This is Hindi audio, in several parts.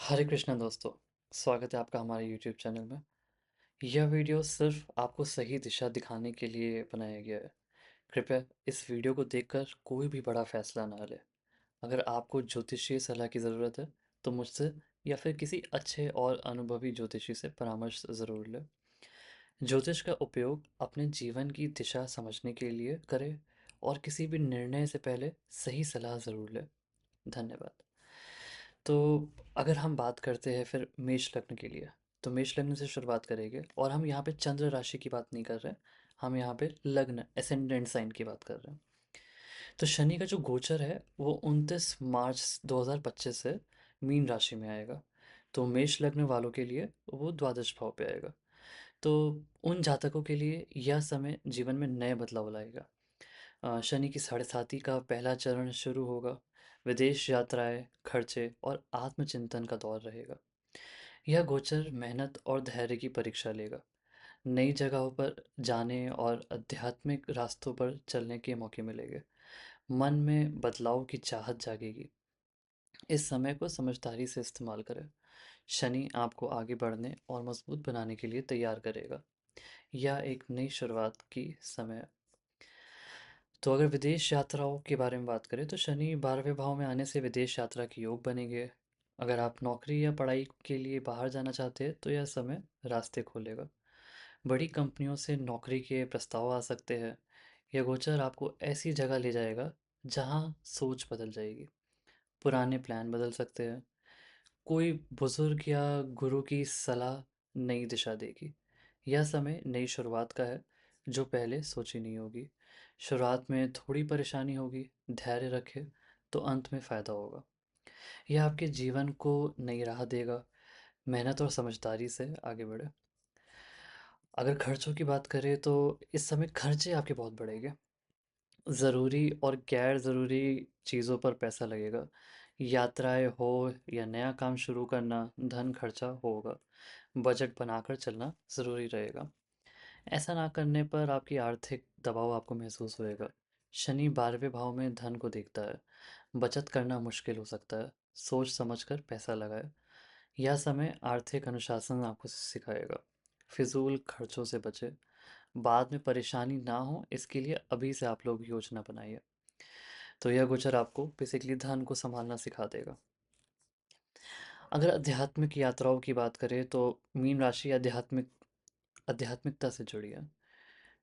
हरे कृष्णा दोस्तों। स्वागत है आपका हमारे यूट्यूब चैनल में। यह वीडियो सिर्फ आपको सही दिशा दिखाने के लिए बनाया गया है। कृपया इस वीडियो को देखकर कोई भी बड़ा फैसला ना ले। अगर आपको ज्योतिषीय सलाह की ज़रूरत है तो मुझसे या फिर किसी अच्छे और अनुभवी ज्योतिषी से परामर्श ज़रूर लें। ज्योतिष का उपयोग अपने जीवन की दिशा समझने के लिए करें और किसी भी निर्णय से पहले सही सलाह ज़रूर लें। धन्यवाद। तो अगर हम बात करते हैं फिर मेष लग्न के लिए, तो मेष लग्न से शुरुआत करेंगे और हम यहाँ पे चंद्र राशि की बात नहीं कर रहे हैं। हम यहाँ पे लग्न एसेंडेंट साइन की बात कर रहे हैं। तो शनि का जो गोचर है वो 29 मार्च 2025 से मीन राशि में आएगा। तो मेष लग्न वालों के लिए वो द्वादश भाव पे आएगा। तो उन जातकों के लिए यह समय जीवन में नए बदलाव लाएगा। शनि की साढ़े साती का पहला चरण शुरू होगा। विदेश यात्राएं, खर्चे और आत्मचिंतन का दौर रहेगा। यह गोचर मेहनत और धैर्य की परीक्षा लेगा। नई जगहों पर जाने और आध्यात्मिक रास्तों पर चलने के मौके मिलेंगे। मन में बदलाव की चाहत जागेगी। इस समय को समझदारी से इस्तेमाल करें। शनि आपको आगे बढ़ने और मजबूत बनाने के लिए तैयार करेगा। यह एक नई शुरुआत की समय है। तो अगर विदेश यात्राओं के बारे में बात करें तो शनि 12वें भाव में आने से विदेश यात्रा के योग बनेंगे। अगर आप नौकरी या पढ़ाई के लिए बाहर जाना चाहते हैं तो यह समय रास्ते खोलेगा। बड़ी कंपनियों से नौकरी के प्रस्ताव आ सकते हैं। यह गोचर आपको ऐसी जगह ले जाएगा जहां सोच बदल जाएगी। पुराने प्लान बदल सकते हैं। कोई बुजुर्ग या गुरु की सलाह नई दिशा देगी। यह समय नई शुरुआत का है जो पहले सोची नहीं होगी। शुरुआत में थोड़ी परेशानी होगी, धैर्य रखें तो अंत में फ़ायदा होगा। यह आपके जीवन को नई राह देगा। मेहनत और समझदारी से आगे बढ़े। अगर खर्चों की बात करें तो इस समय खर्चे आपके बहुत बढ़ेंगे। ज़रूरी और गैर ज़रूरी चीज़ों पर पैसा लगेगा। यात्राएँ हो या नया काम शुरू करना, धन खर्चा होगा। बजट बनाकर चलना ज़रूरी रहेगा। ऐसा ना करने पर आपकी आर्थिक दबाव आपको महसूस होएगा। शनि 12वें भाव में धन को देखता है। बचत करना मुश्किल हो सकता है। सोच समझकर पैसा लगाएं। यह समय आर्थिक अनुशासन आपको सिखाएगा। फिजूल खर्चों से बचें। बाद में परेशानी ना हो इसके लिए अभी से आप लोग योजना बनाइए। तो यह गोचर आपको बेसिकली धन को संभालना सिखा देगा। अगर आध्यात्मिक यात्राओं की बात करें तो मीन राशि आध्यात्मिकता से जुड़ी है।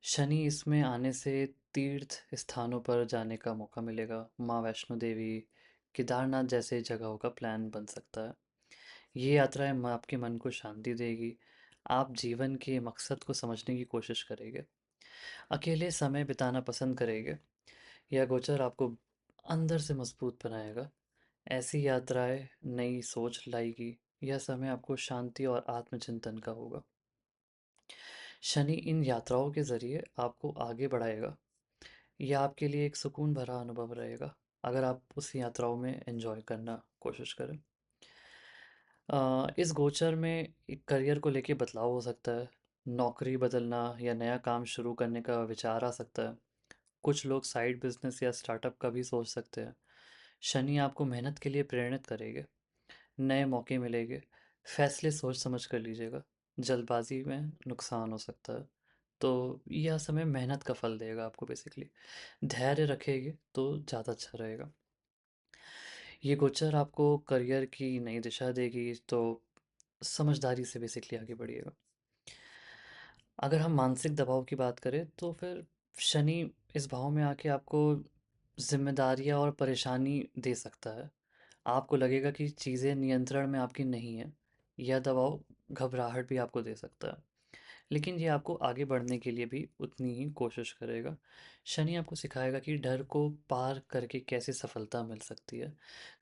शनि इसमें आने से तीर्थ स्थानों पर जाने का मौका मिलेगा। माँ वैष्णो देवी, केदारनाथ जैसे जगहों का प्लान बन सकता है। ये यात्राएं आपके मन को शांति देगी। आप जीवन के मकसद को समझने की कोशिश करेंगे। अकेले समय बिताना पसंद करेंगे। यह गोचर आपको अंदर से मजबूत बनाएगा। ऐसी यात्राएं नई सोच लाएगी। यह समय आपको शांति और आत्मचिंतन का होगा। शनि इन यात्राओं के ज़रिए आपको आगे बढ़ाएगा। यह आपके लिए एक सुकून भरा अनुभव रहेगा, अगर आप उस यात्राओं में एंजॉय करना कोशिश करें। इस गोचर में एक करियर को लेके बदलाव हो सकता है। नौकरी बदलना या नया काम शुरू करने का विचार आ सकता है। कुछ लोग साइड बिजनेस या स्टार्टअप का भी सोच सकते हैं। शनि आपको मेहनत के लिए प्रेरित करेंगे। नए मौके मिलेंगे। फैसले सोच समझ कर लीजिएगा। जल्दबाजी में नुकसान हो सकता है। तो यह समय मेहनत का फल देगा आपको बेसिकली। धैर्य रखेंगे तो ज़्यादा अच्छा रहेगा। ये गोचर आपको करियर की नई दिशा देगी तो समझदारी से बेसिकली आगे बढ़िएगा। अगर हम मानसिक दबाव की बात करें तो फिर शनि इस भाव में आके आपको जिम्मेदारियां और परेशानी दे सकता है। आपको लगेगा कि चीज़ें नियंत्रण में आपकी नहीं है। यह दबाव घबराहट भी आपको दे सकता है। लेकिन ये आपको आगे बढ़ने के लिए भी उतनी ही कोशिश करेगा। शनि आपको सिखाएगा कि डर को पार करके कैसे सफलता मिल सकती है।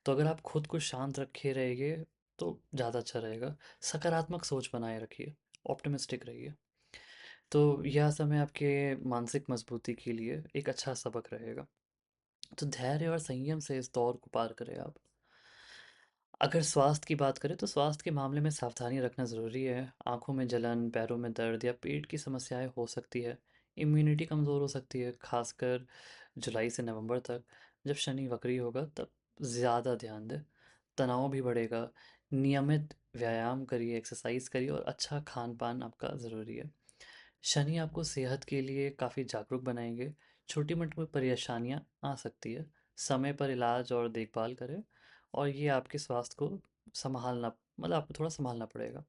तो अगर आप खुद को शांत रखे रहेंगे तो ज़्यादा अच्छा रहेगा। सकारात्मक सोच बनाए रखिए। ऑप्टिमिस्टिक रहिए। तो यह समय आपके मानसिक मजबूती के लिए एक अच्छा सबक रहेगा। तो धैर्य और संयम से इस दौर को पार करें आप। अगर स्वास्थ्य की बात करें तो स्वास्थ्य के मामले में सावधानी रखना ज़रूरी है। आंखों में जलन, पैरों में दर्द या पेट की समस्याएं हो सकती है। इम्यूनिटी कमज़ोर हो सकती है, खासकर जुलाई से नवंबर तक। जब शनि वक्री होगा तब ज़्यादा ध्यान दें। तनाव भी बढ़ेगा। नियमित व्यायाम करिए, एक्सरसाइज करिए और अच्छा खान-पान आपका ज़रूरी है। शनि आपको सेहत के लिए काफ़ी जागरूक बनाएँगे। छोटी-मोटी परेशानियाँ आ सकती है। समय पर इलाज और देखभाल करें और ये आपके स्वास्थ्य को सँभालना मतलब आपको थोड़ा सँभालना पड़ेगा।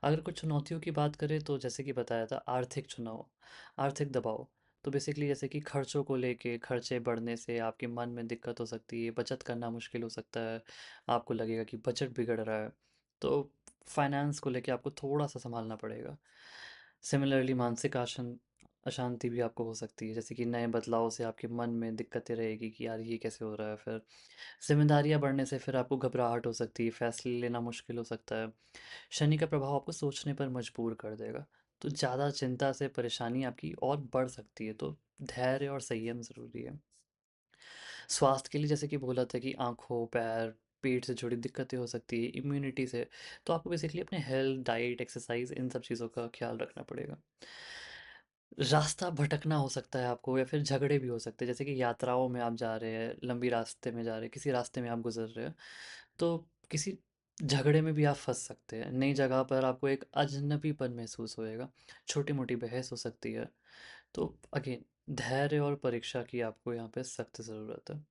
अगर कुछ चुनौतियों की बात करें तो जैसे कि बताया था आर्थिक दबाव। तो बेसिकली जैसे कि खर्चों को लेके खर्चे बढ़ने से आपके मन में दिक्कत हो सकती है, बचत करना मुश्किल हो सकता है, आपको लगेगा कि बजट बिगड़ रहा है। तो फाइनेंस को लेके आपको थोड़ा-सा सँभालना पड़ेगा। सिमिलरली मानसिक अशांति भी आपको हो सकती है, जैसे कि नए बदलाव से आपके मन में दिक्कतें रहेगी कि यार ये कैसे हो रहा है? फिर ज़िम्मेदारियाँ बढ़ने से फिर आपको घबराहट हो सकती है, फैसले लेना मुश्किल हो सकता है। शनि का प्रभाव आपको सोचने पर मजबूर कर देगा। तो ज़्यादा चिंता से परेशानी आपकी और बढ़ सकती है, तो धैर्य और संयम ज़रूरी है। स्वास्थ्य के लिए जैसे कि बोला था कि आँखों, पैर, पेट से जुड़ी दिक्कतें हो सकती है, इम्यूनिटी से, तो आपको बेसिकली अपने हेल्थ, डाइट, एक्सरसाइज़ इन सब चीज़ों का ख़्याल रखना पड़ेगा। रास्ता भटकना हो सकता है आपको या फिर झगड़े भी हो सकते हैं, जैसे कि यात्राओं में आप जा रहे हैं, लंबी रास्ते में जा रहे हैं, किसी रास्ते में आप गुज़र रहे हैं, तो किसी झगड़े में भी आप फँस सकते हैं। नई जगह पर आपको एक अजनबीपन महसूस होएगा, छोटी-मोटी बहस हो सकती है। तो अगेन धैर्य और परीक्षा की आपको यहाँ पे सख्त ज़रूरत है।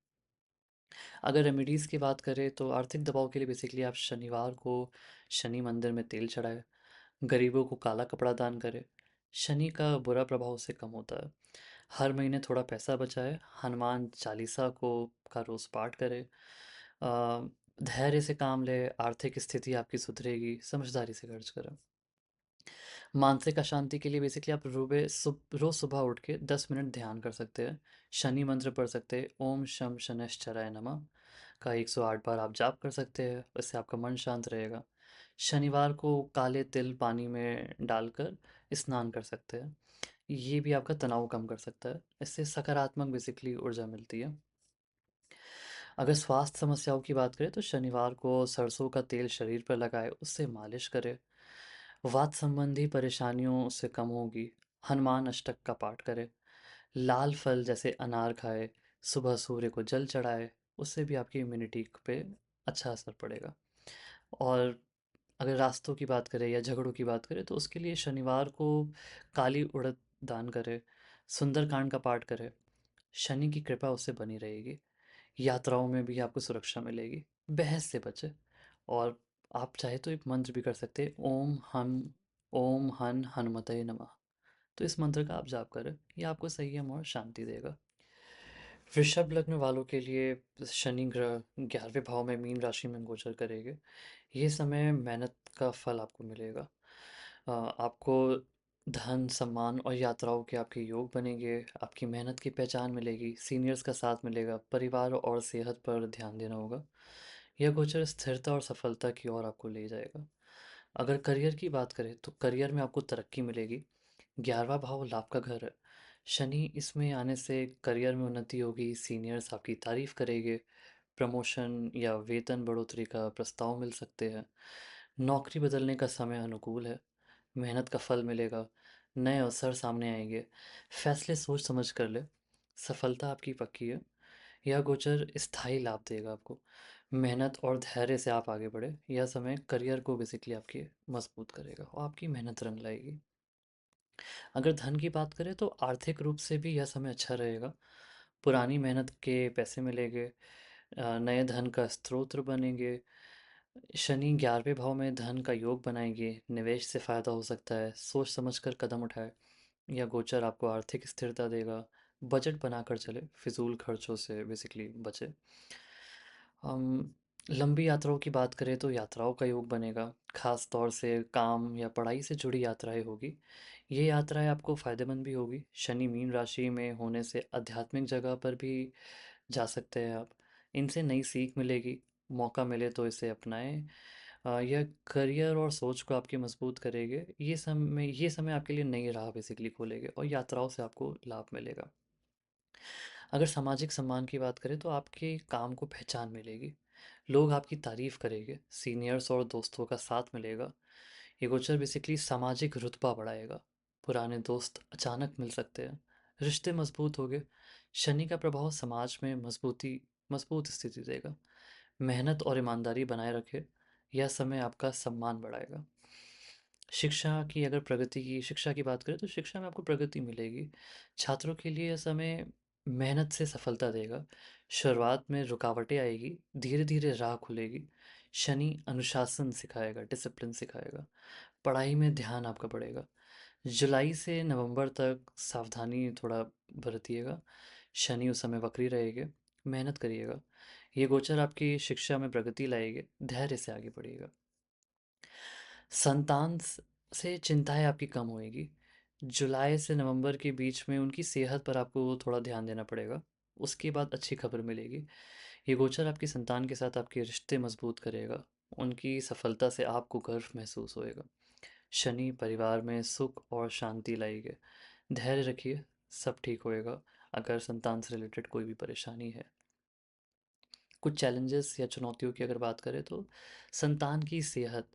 अगर रेमेडीज़ की बात करें तो आर्थिक दबाव के लिए बेसिकली आप शनिवार को शनि मंदिर में तेल चढ़ाएँ, गरीबों को काला कपड़ा दान करें। शनि का बुरा प्रभाव उससे कम होता है। हर महीने थोड़ा पैसा बचाएँ, हनुमान चालीसा को का रोज़ पाठ करें। धैर्य से काम लें, आर्थिक स्थिति आपकी सुधरेगी, समझदारी से खर्च करें। मानसिक अशांति के लिए बेसिकली आप रोज़ सुबह उठ के 10 मिनट ध्यान कर सकते हैं। शनि मंत्र पढ़ सकते हैं, ओम शम शनैश्चराय नमः का 108 बार आप जाप कर सकते हैं, इससे आपका मन शांत रहेगा। शनिवार को काले तिल पानी में डालकर स्नान कर सकते हैं। ये भी आपका तनाव कम कर सकता है। इससे सकारात्मक बेसिकली ऊर्जा मिलती है। अगर स्वास्थ्य समस्याओं की बात करें तो शनिवार को सरसों का तेल शरीर पर लगाएं, उससे मालिश करें। वात संबंधी परेशानियों से कम होगी। हनुमान अष्टक का पाठ करें। लाल फल जैसे अनार खाएं। सुबह सूर्य को जल चढ़ाएं, उससे भी आपकी इम्यूनिटी पे अच्छा असर पड़ेगा। और अगर रास्तों की बात करें या झगड़ों की बात करें तो उसके लिए शनिवार को काली उड़द दान करें, सुंदरकांड का पाठ करें। शनि की कृपा उससे बनी रहेगी। यात्राओं में भी आपको सुरक्षा मिलेगी। बहस से बचें और आप चाहे तो एक मंत्र भी कर सकते हैं, ओम हन हनुमते नमः। तो इस मंत्र का आप जाप करें, ये आपको संयम और शांति देगा। वृषभ लग्न वालों के लिए शनि ग्रह 11वें भाव में मीन राशि में गोचर करेंगे। ये समय मेहनत का फल आपको मिलेगा। आपको धन, सम्मान और यात्राओं के आपके योग बनेंगे, आपकी मेहनत की पहचान मिलेगी, सीनियर्स का साथ मिलेगा, परिवार और सेहत पर ध्यान देना होगा। यह गोचर स्थिरता और सफलता की ओर आपको ले जाएगा। अगर करियर की बात करें तो करियर में आपको तरक्की मिलेगी। 11वां भाव लाभ का घर है। शनि इसमें आने से करियर में उन्नति होगी, सीनियर्स आपकी तारीफ करेंगे, प्रमोशन या वेतन बढ़ोतरी का प्रस्ताव मिल सकते हैं। नौकरी बदलने का समय अनुकूल है। मेहनत का फल मिलेगा। नए अवसर सामने आएंगे। फैसले सोच समझ कर ले। सफलता आपकी पक्की है। यह गोचर स्थायी लाभ देगा आपको। मेहनत और धैर्य से आप आगे बढ़े। यह समय करियर को बेसिकली आपके मजबूत करेगा और आपकी मेहनत रंग लाएगी। अगर धन की बात करें तो आर्थिक रूप से भी यह समय अच्छा रहेगा। पुरानी मेहनत के पैसे मिलेंगे। नए धन का स्रोत बनेंगे। शनि 11वें भाव में धन का योग बनाएंगे, निवेश से फायदा हो सकता है, सोच समझकर कदम उठाए। यह गोचर आपको आर्थिक स्थिरता देगा। बजट बनाकर चले, फिजूल खर्चों से बेसिकली बचे। हम लंबी यात्राओं की बात करें तो यात्राओं का योग बनेगा, खास तौर से काम या पढ़ाई से जुड़ी यात्राएं होगी। ये यात्राएं आपको फायदेमंद भी होगी। शनि मीन राशि में होने से आध्यात्मिक जगह पर भी जा सकते हैं आप। इनसे नई सीख मिलेगी। मौका मिले तो इसे अपनाएं। यह करियर और सोच को आपकी मजबूत करेंगे। ये समय आपके लिए नई राह बेसिकली खोलेंगे और यात्राओं से आपको लाभ मिलेगा। अगर सामाजिक सम्मान की बात करें तो आपके काम को पहचान मिलेगी। लोग आपकी तारीफ करेंगे, सीनियर्स और दोस्तों का साथ मिलेगा। ये गोचर बेसिकली सामाजिक रुतबा बढ़ाएगा। पुराने दोस्त अचानक मिल सकते हैं। रिश्ते मजबूत होंगे। शनि का प्रभाव समाज में मजबूत स्थिति देगा। मेहनत और ईमानदारी बनाए रखें। यह समय आपका सम्मान बढ़ाएगा। शिक्षा की बात करें तो शिक्षा में आपको प्रगति मिलेगी। छात्रों के लिए यह समय मेहनत से सफलता देगा। शुरुआत में रुकावटें आएगी, धीरे-धीरे राह खुलेगी। शनि अनुशासन सिखाएगा, डिसिप्लिन सिखाएगा। पढ़ाई में ध्यान आपका बढ़ेगा। जुलाई से नवंबर तक सावधानी थोड़ा बरतिएगा। शनि उस समय वक्री रहेंगे, मेहनत करिएगा। ये गोचर आपकी शिक्षा में प्रगति लाएंगे, धैर्य से आगे बढ़िएगा। से चिंताएं आपकी कम होएगी। जुलाई से नवंबर के बीच में उनकी सेहत पर आपको थोड़ा ध्यान देना पड़ेगा। उसके बाद अच्छी खबर मिलेगी। ये गोचर आपकी संतान के साथ आपके रिश्ते मजबूत करेगा। उनकी सफलता से आपको गर्व महसूस होएगा। शनि परिवार में सुख और शांति लाएंगे। धैर्य रखिए, सब ठीक होएगा। अगर संतान से रिलेटेड कोई भी परेशानी है, कुछ चैलेंजेस या चुनौतियों की अगर बात करें तो संतान की सेहत,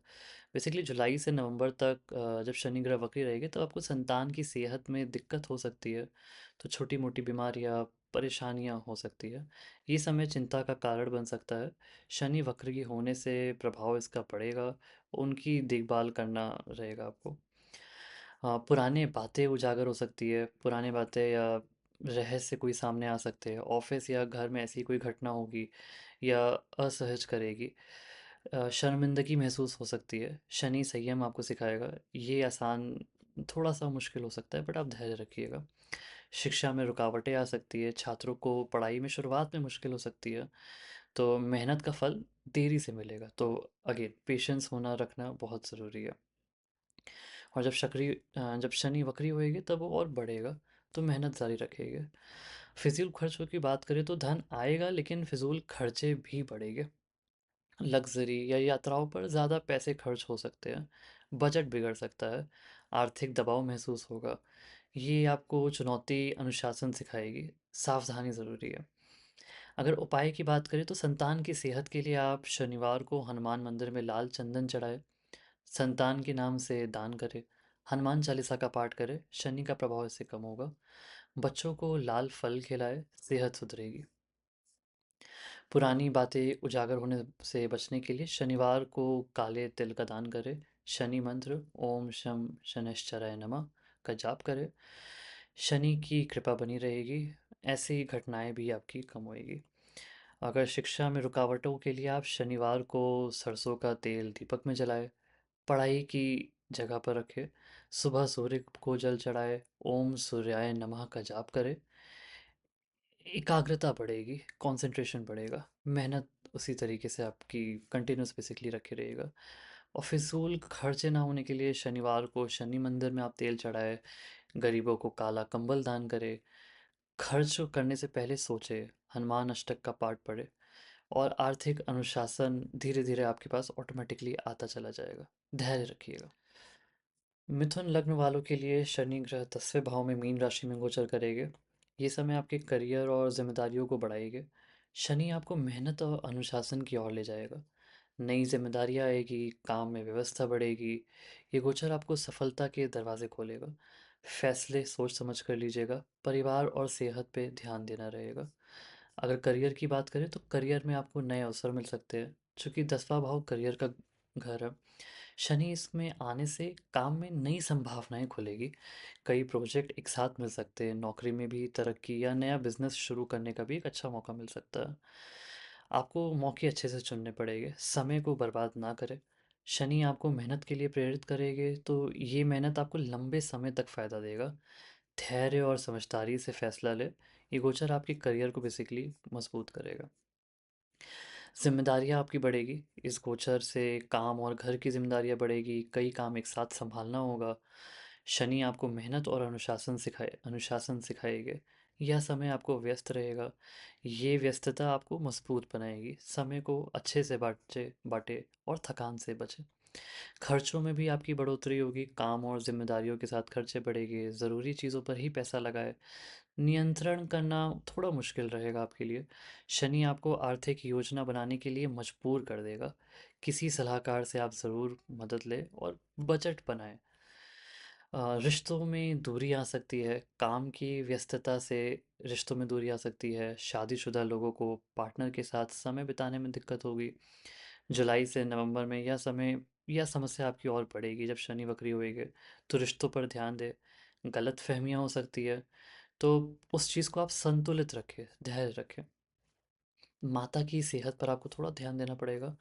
बेसिकली जुलाई से नवंबर तक जब शनि ग्रह वक्री रहेंगे तो आपको संतान की सेहत में दिक्कत हो सकती है। तो छोटी मोटी बीमारियां, परेशानियां हो सकती है। ये समय चिंता का कारण बन सकता है। शनि वक्री होने से प्रभाव इसका पड़ेगा। उनकी देखभाल करना रहेगा आपको। हाँ, पुराने बातें उजागर हो सकती है, पुराने बातें या रहस्य कोई सामने आ सकते हैं। ऑफिस या घर में ऐसी कोई घटना होगी या असहज करेगी। शर्मिंदगी महसूस हो सकती है। शनि संयम आपको सिखाएगा। ये आसान, थोड़ा सा मुश्किल हो सकता है, बट आप धैर्य रखिएगा। शिक्षा में रुकावटें आ सकती है। छात्रों को पढ़ाई में शुरुआत में मुश्किल हो सकती है, तो मेहनत का फल देरी से मिलेगा। तो अगेन पेशेंस होना रखना बहुत ज़रूरी है। और जब शनि वक्री होएगी तब वो और बढ़ेगा, तो मेहनत जारी रखेंगे। फिजूल खर्चों की बात करें तो धन आएगा, लेकिन फिजूल खर्चे भी बढ़ेंगे। लग्जरी या यात्राओं पर ज़्यादा पैसे खर्च हो सकते हैं। बजट बिगड़ सकता है। आर्थिक दबाव महसूस होगा। ये आपको चुनौती अनुशासन सिखाएगी। सावधानी ज़रूरी है। अगर उपाय की बात करें तो संतान की सेहत के लिए आप शनिवार को हनुमान मंदिर में लाल चंदन चढ़ाए। संतान के नाम से दान करें। हनुमान चालीसा का पाठ करें, शनि का प्रभाव इससे कम होगा। बच्चों को लाल फल खिलाए, सेहत सुधरेगी। पुरानी बातें उजागर होने से बचने के लिए शनिवार को काले तिल का दान करें। शनि मंत्र ओम शम शनैश्चराय नमः का जाप करें। शनि की कृपा बनी रहेगी। ऐसी घटनाएं भी आपकी कम होएगी। अगर शिक्षा में रुकावटों के लिए आप शनिवार को सरसों का तेल दीपक में जलाएं। पढ़ाई की जगह पर रखें। सुबह सूर्य को जल चढ़ाए। ओम सूर्याय नमः का जाप करें। एकाग्रता बढ़ेगी, कंसंट्रेशन बढ़ेगा। मेहनत उसी तरीके से आपकी कंटिन्यूस बेसिकली रखे रहेगा। और फिजूल खर्चे ना होने के लिए शनिवार को शनि मंदिर में आप तेल चढ़ाए। गरीबों को काला कंबल दान करें। खर्च करने से पहले सोचे। हनुमान अष्टक का पाठ पढ़े। और आर्थिक अनुशासन धीरे धीरे आपके पास ऑटोमेटिकली आता चला जाएगा। धैर्य रखिएगा। मिथुन लग्न वालों के लिए शनि ग्रह 10वें भाव में मीन राशि में गोचर करेंगे। ये समय आपके करियर और जिम्मेदारियों को बढ़ाएंगे। शनि आपको मेहनत और अनुशासन की ओर ले जाएगा। नई जिम्मेदारियां आएगी, काम में व्यवस्था बढ़ेगी। ये गोचर आपको सफलता के दरवाजे खोलेगा। फैसले सोच समझ कर लीजिएगा। परिवार और सेहत पे ध्यान देना रहेगा। अगर करियर की बात करें तो करियर में आपको नए अवसर मिल सकते हैं, क्योंकि 10वां भाव करियर का घर है। शनि इसमें आने से काम में नई संभावनाएं खुलेगी। कई प्रोजेक्ट एक साथ मिल सकते हैं। नौकरी में भी तरक्की या नया बिजनेस शुरू करने का भी एक अच्छा मौका मिल सकता है। आपको मौके अच्छे से चुनने पड़ेंगे। समय को बर्बाद ना करें। शनि आपको मेहनत के लिए प्रेरित करेंगे, तो ये मेहनत आपको लंबे समय तक फायदा देगा। धैर्य और समझदारी से फैसला ले। ये गोचर आपके करियर को बेसिकली मजबूत करेगा। ज़िम्मेदारियाँ आपकी बढ़ेगी। इस गोचर से काम और घर की ज़िम्मेदारियाँ बढ़ेगी, कई काम एक साथ सँभालना होगा। शनि आपको मेहनत और अनुशासन सिखाएँगे। यह समय आपको व्यस्त रहेगा। ये व्यस्तता आपको मजबूत बनाएगी। समय को अच्छे से बाँटे और थकान से बचें। खर्चों में भी आपकी बढ़ोतरी होगी। काम और ज़िम्मेदारियों के साथ खर्चे बढ़ेंगे। ज़रूरी चीज़ों पर ही पैसा लगाएँ। नियंत्रण करना थोड़ा मुश्किल रहेगा आपके लिए। शनि आपको आर्थिक योजना बनाने के लिए मजबूर कर देगा। किसी सलाहकार से आप ज़रूर मदद लें और बजट बनाएं। रिश्तों में दूरी आ सकती है। काम की व्यस्तता से रिश्तों में दूरी आ सकती है। शादीशुदा लोगों को पार्टनर के साथ समय बिताने में दिक्कत होगी। जुलाई से नवंबर में यह समस्या आपकी और बढ़ेगी जब शनि वक्री होएगा। तो रिश्तों पर ध्यान दें, गलतफ़हमियाँ हो सकती है, तो उस चीज़ को आप संतुलित रखें, धैर्य रखें। माता की सेहत पर आपको थोड़ा ध्यान देना पड़ेगा।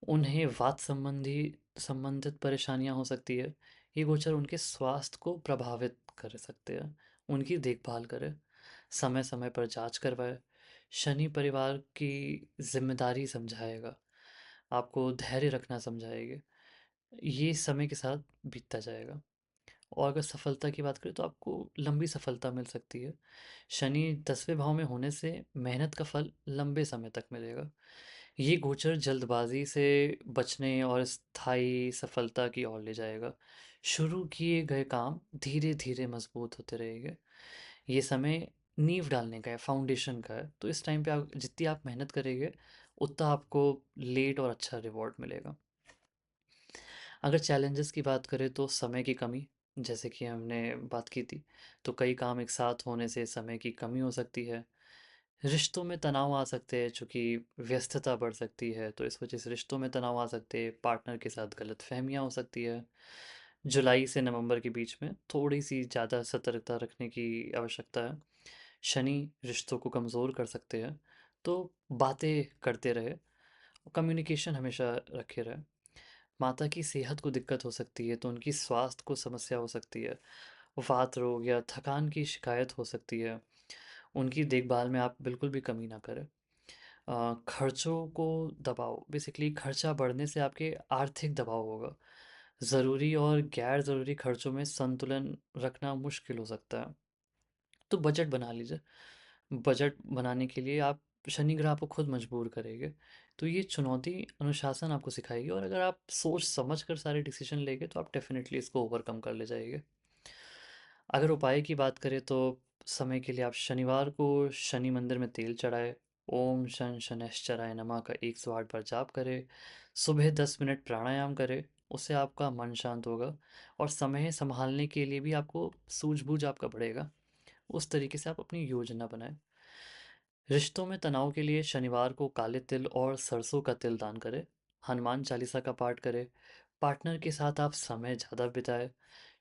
उन्हें वात संबंधित परेशानियाँ हो सकती है। ये गोचर उनके स्वास्थ्य को प्रभावित कर सकते हैं। उनकी देखभाल करें, समय-समय पर जाँच करवाएँ। शनि परिवार की ज़िम्मेदारी समझाएगा, आपको धैर्य रखना समझाएँगे। ये समय के साथ बीतता जाएगा। और अगर सफलता की बात करें तो आपको लंबी सफलता मिल सकती है। शनि 10वें भाव में होने से मेहनत का फल लंबे समय तक मिलेगा। ये गोचर जल्दबाजी से बचने और स्थायी सफलता की ओर ले जाएगा। शुरू किए गए काम धीरे-धीरे मजबूत होते रहेंगे। ये समय नींव डालने का है, फाउंडेशन का है। तो इस टाइम पे आप जितनी आप मेहनत करेंगे, उतना आपको लेट और अच्छा रिवॉर्ड मिलेगा। अगर चैलेंजेस की बात करें तो समय की कमी, जैसे कि हमने बात की थी, तो कई काम एक साथ होने से समय की कमी हो सकती है। रिश्तों में तनाव आ सकते हैं, चूँकि व्यस्तता बढ़ सकती है, तो इस वजह से रिश्तों में तनाव आ सकते हैं, पार्टनर के साथ गलतफ़हमियाँ हो सकती है। जुलाई से नवंबर के बीच में थोड़ी-सी ज़्यादा सतर्कता रखने की आवश्यकता है। शनि रिश्तों को कमज़ोर कर सकते हैं, तो बातें करते रहें, कम्युनिकेशन हमेशा रखे रहें। माता की सेहत को दिक्कत हो सकती है, तो उनकी स्वास्थ्य को समस्या हो सकती है। वात रोग या थकान की शिकायत हो सकती है। उनकी देखभाल में आप बिल्कुल भी कमी ना करें। खर्चों को दबाओ, बेसिकली खर्चा बढ़ने से आपके आर्थिक दबाव होगा। ज़रूरी और गैर ज़रूरी खर्चों में संतुलन रखना मुश्किल हो सकता है। तो बजट बना लीजिए। बजट बनाने के लिए आप शनि ग्रह आपको खुद मजबूर करेंगे। तो ये चुनौती अनुशासन आपको सिखाएगी, और अगर आप सोच समझ कर सारे डिसीजन लेंगे तो आप डेफ़िनेटली इसको ओवरकम कर ले जाएँगे। अगर उपाय की बात करें तो समय के लिए आप शनिवार को शनि मंदिर में तेल चढ़ाएँ, ओम शं शनैश्चराय नमः का 108 बार जाप करें, सुबह 10 मिनट प्राणायाम करें, उससे आपका मन शांत होगा और समय सँभालने के लिए भी आपको सूझबूझ आपका बढ़ेगा। उस तरीके से आप अपनी योजना बनाएँ। रिश्तों में तनाव के लिए शनिवार को काले तिल और सरसों का तिल दान करें, हनुमान चालीसा का पाठ करें, पार्टनर के साथ आप समय ज़्यादा बिताएं,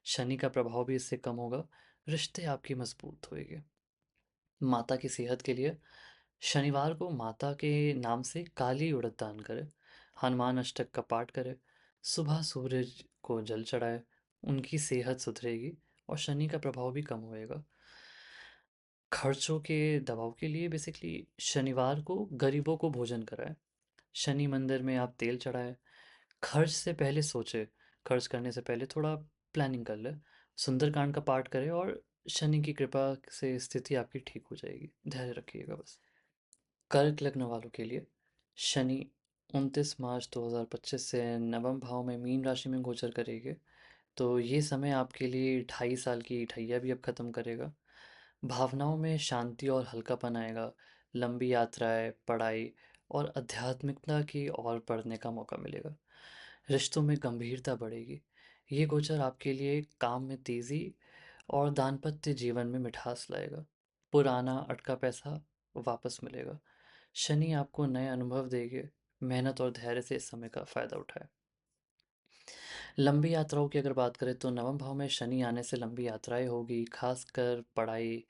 शनि का प्रभाव भी इससे कम होगा, रिश्ते आपकी मजबूत होएंगे। माता की सेहत के लिए शनिवार को माता के नाम से काली उड़द दान करें, हनुमान अष्टक का पाठ करें, सुबह सूरज को जल चढ़ाएं, उनकी सेहत सुधरेगी और शनि का प्रभाव भी कम होएगा। खर्चों के दबाव के लिए बेसिकली शनिवार को गरीबों को भोजन कराएं, शनि मंदिर में आप तेल चढ़ाएं, खर्च से पहले सोचें, खर्च करने से पहले थोड़ा प्लानिंग कर लें, सुंदरकांड का पाठ करें और शनि की कृपा से स्थिति आपकी ठीक हो जाएगी। धैर्य रखिएगा बस। कर्क लग्न वालों के लिए शनि 29 मार्च 2025 से नवम भाव में मीन राशि में गोचर करेंगे। तो ये समय आपके लिए 2.5 साल की ठैया भी अब खत्म करेगा। भावनाओं में शांति और हल्कापन आएगा। लंबी यात्राएं, पढ़ाई और आध्यात्मिकता की ओर बढ़ने का मौका मिलेगा। रिश्तों में गंभीरता बढ़ेगी। ये गोचर आपके लिए काम में तेजी और दाम्पत्य जीवन में मिठास लाएगा। पुराना अटका पैसा वापस मिलेगा। शनि आपको नए अनुभव देंगे। मेहनत और धैर्य से इस समय का फायदा उठाएं। लंबी यात्राओं की अगर बात करें तो नवम भाव में शनि आने से लंबी यात्राएं होगी, खासकर पढ़ाई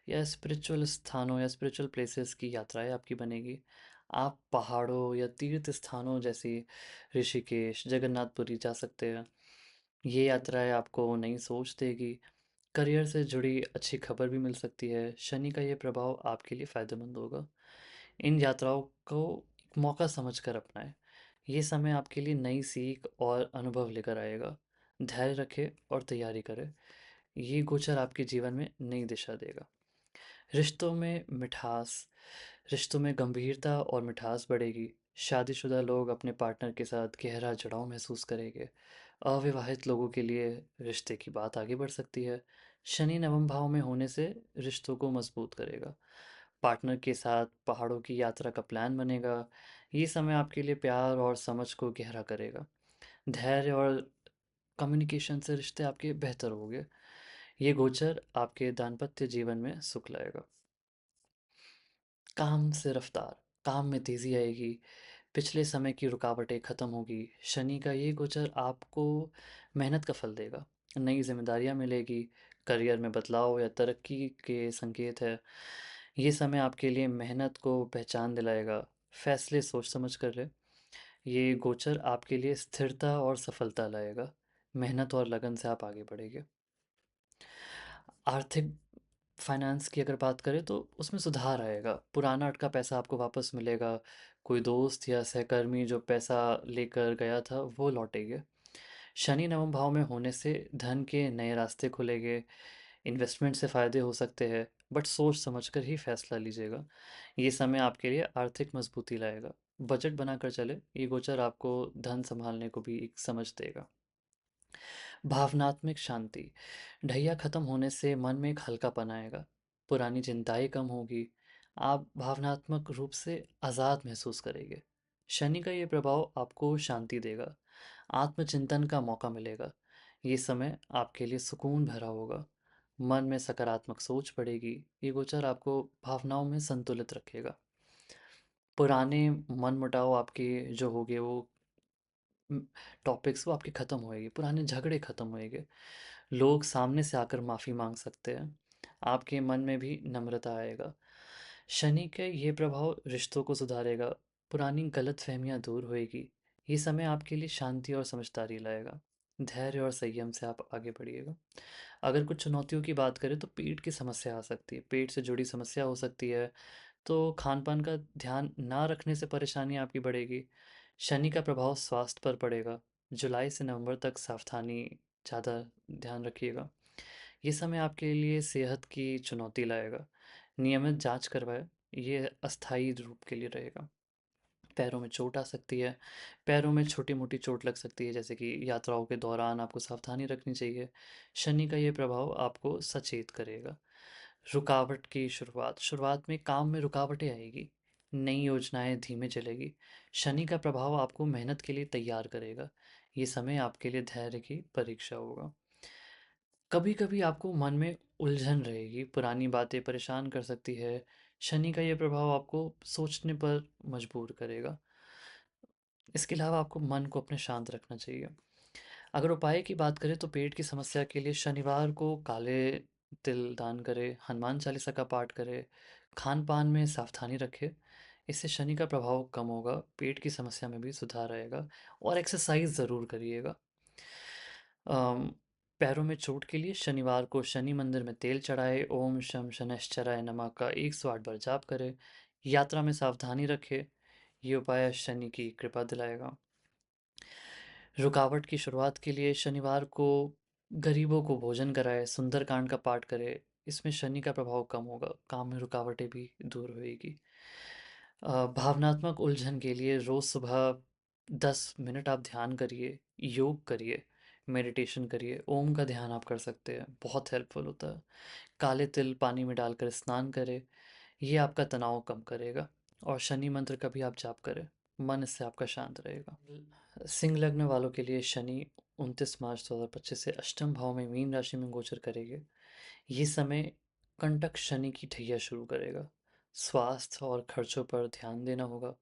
या स्पिरिचुअल स्थानों या स्पिरिचुअल प्लेसेस की यात्राएं आपकी बनेगी। आप पहाड़ों या तीर्थ स्थानों जैसी ऋषिकेश, जगन्नाथपुरी जा सकते हैं। ये यात्राएं आपको नई सोच देगी। करियर से जुड़ी अच्छी खबर भी मिल सकती है। शनि का ये प्रभाव आपके लिए फ़ायदेमंद होगा। इन यात्राओं को एक मौका समझकर अपनाएं। ये समय आपके लिए नई सीख और अनुभव लेकर आएगा। धैर्य रखें और तैयारी करें। ये गोचर आपके जीवन में नई दिशा देगा। रिश्तों में मिठास, रिश्तों में गंभीरता और मिठास बढ़ेगी। शादीशुदा लोग अपने पार्टनर के साथ गहरा जुड़ाव महसूस करेंगे। अविवाहित लोगों के लिए रिश्ते की बात आगे बढ़ सकती है। शनि नवम भाव में होने से रिश्तों को मजबूत करेगा। पार्टनर के साथ पहाड़ों की यात्रा का प्लान बनेगा। ये समय आपके लिए प्यार और समझ को गहरा करेगा। धैर्य और कम्युनिकेशन से रिश्ते आपके बेहतर होंगे। ये गोचर आपके दाम्पत्य जीवन में सुख लाएगा। काम से रफ्तार, काम में तेज़ी आएगी, पिछले समय की रुकावटें खत्म होगी। शनि का ये गोचर आपको मेहनत का फल देगा। नई ज़िम्मेदारियाँ मिलेगी, करियर में बदलाव या तरक्की के संकेत है। ये समय आपके लिए मेहनत को पहचान दिलाएगा, फैसले सोच समझ कर लें। ये गोचर आपके लिए स्थिरता और सफलता लाएगा। मेहनत और लगन से आप आगे बढ़ेंगे। आर्थिक फाइनेंस की अगर बात करें तो उसमें सुधार आएगा। पुराना अटका पैसा आपको वापस मिलेगा। कोई दोस्त या सहकर्मी जो पैसा लेकर गया था वो लौटेंगे। शनि नवम भाव में होने से धन के नए रास्ते खुलेंगे। इन्वेस्टमेंट से फ़ायदे हो सकते हैं, बट सोच समझकर ही फैसला लीजिएगा। ये समय आपके लिए आर्थिक मजबूती लाएगा। बजट बनाकर चले, ये गोचर आपको धन संभालने को भी एक समझ देगा। भावनात्मक शांति। ढैया खत्म होने से मन में एक हल्कापन आएगा। पुरानी चिंताएं कम होगी। आप भावनात्मक रूप से आज़ाद महसूस करेंगे। शनि का ये प्रभाव आपको शांति देगा। आत्मचिंतन का मौका मिलेगा। ये समय आपके लिए सुकून भरा होगा। मन में सकारात्मक सोच बढ़ेगी। ये गोचर आपको भावनाओं में संतुलित रखेगा। पुराने मनमुटाव आपके जो होंगे वो टॉपिक्स वो आपके ख़त्म होएंगे। पुराने झगड़े ख़त्म होएंगे। लोग सामने से आकर माफ़ी मांग सकते हैं। आपके मन में भी नम्रता आएगा। शनि के ये प्रभाव रिश्तों को सुधारेगा। पुरानी गलतफहमियां दूर होएगी। ये समय आपके लिए शांति और समझदारी लाएगा। धैर्य और संयम से आप आगे बढ़िएगा। अगर कुछ चुनौतियों की बात करें तो पेट की समस्या आ सकती है। पेट से जुड़ी समस्या हो सकती है। तो खान-पान का ध्यान ना रखने से परेशानी आपकी बढ़ेगी। शनि का प्रभाव स्वास्थ्य पर पड़ेगा। जुलाई से नवंबर तक सावधानी ज़्यादा ध्यान रखिएगा। ये समय आपके लिए सेहत की चुनौती लाएगा। नियमित जांच करवाएं, ये अस्थायी रूप के लिए रहेगा। पैरों में चोट आ सकती है। पैरों में छोटी-मोटी चोट लग सकती है, जैसे कि यात्राओं के दौरान आपको सावधानी रखनी चाहिए। शनि का ये प्रभाव आपको सचेत करेगा। रुकावट की शुरुआत शुरुआत में काम में रुकावटें आएगी। नई योजनाएं धीमे चलेगी। शनि का प्रभाव आपको मेहनत के लिए तैयार करेगा। ये समय आपके लिए धैर्य की परीक्षा होगा। कभी कभी आपको मन में उलझन रहेगी। पुरानी बातें परेशान कर सकती है। शनि का ये प्रभाव आपको सोचने पर मजबूर करेगा। इसके अलावा आपको मन को अपने शांत रखना चाहिए। अगर उपाय की बात करें तो पेट की समस्या के लिए शनिवार को काले तिल दान करें, हनुमान चालीसा का पाठ करें, खान पान में सावधानी रखें। इससे शनि का प्रभाव कम होगा, पेट की समस्या में भी सुधार आएगा। और एक्सरसाइज ज़रूर करिएगा। अम, पैरों में चोट के लिए शनिवार को शनि मंदिर में तेल चढ़ाए, ओम शम शनैश्चराय नमः का 108 बार जाप करें। यात्रा में सावधानी रखें। ये उपाय शनि की कृपा दिलाएगा। रुकावट की शुरुआत के लिए शनिवार को गरीबों को भोजन कराएं, सुंदरकांड का पाठ करें। इसमें शनि का प्रभाव कम होगा, काम में रुकावटें भी दूर होएगी। भावनात्मक उलझन के लिए रोज़ सुबह 10 मिनट आप ध्यान करिए, योग करिए, मेडिटेशन करिए, ओम का ध्यान आप कर सकते हैं, बहुत हेल्पफुल होता है। काले तिल पानी में डालकर स्नान करें, ये आपका तनाव कम करेगा। और शनि मंत्र का भी आप जाप करें, मन इससे आपका शांत रहेगा। सिंह लग्न वालों के लिए शनि 29 मार्च 2025 से अष्टम भाव में मीन राशि में गोचर करेंगे। ये समय कंटक शनि की ढैया शुरू करेगा। स्वास्थ्य और खर्चों पर ध्यान देना होगा।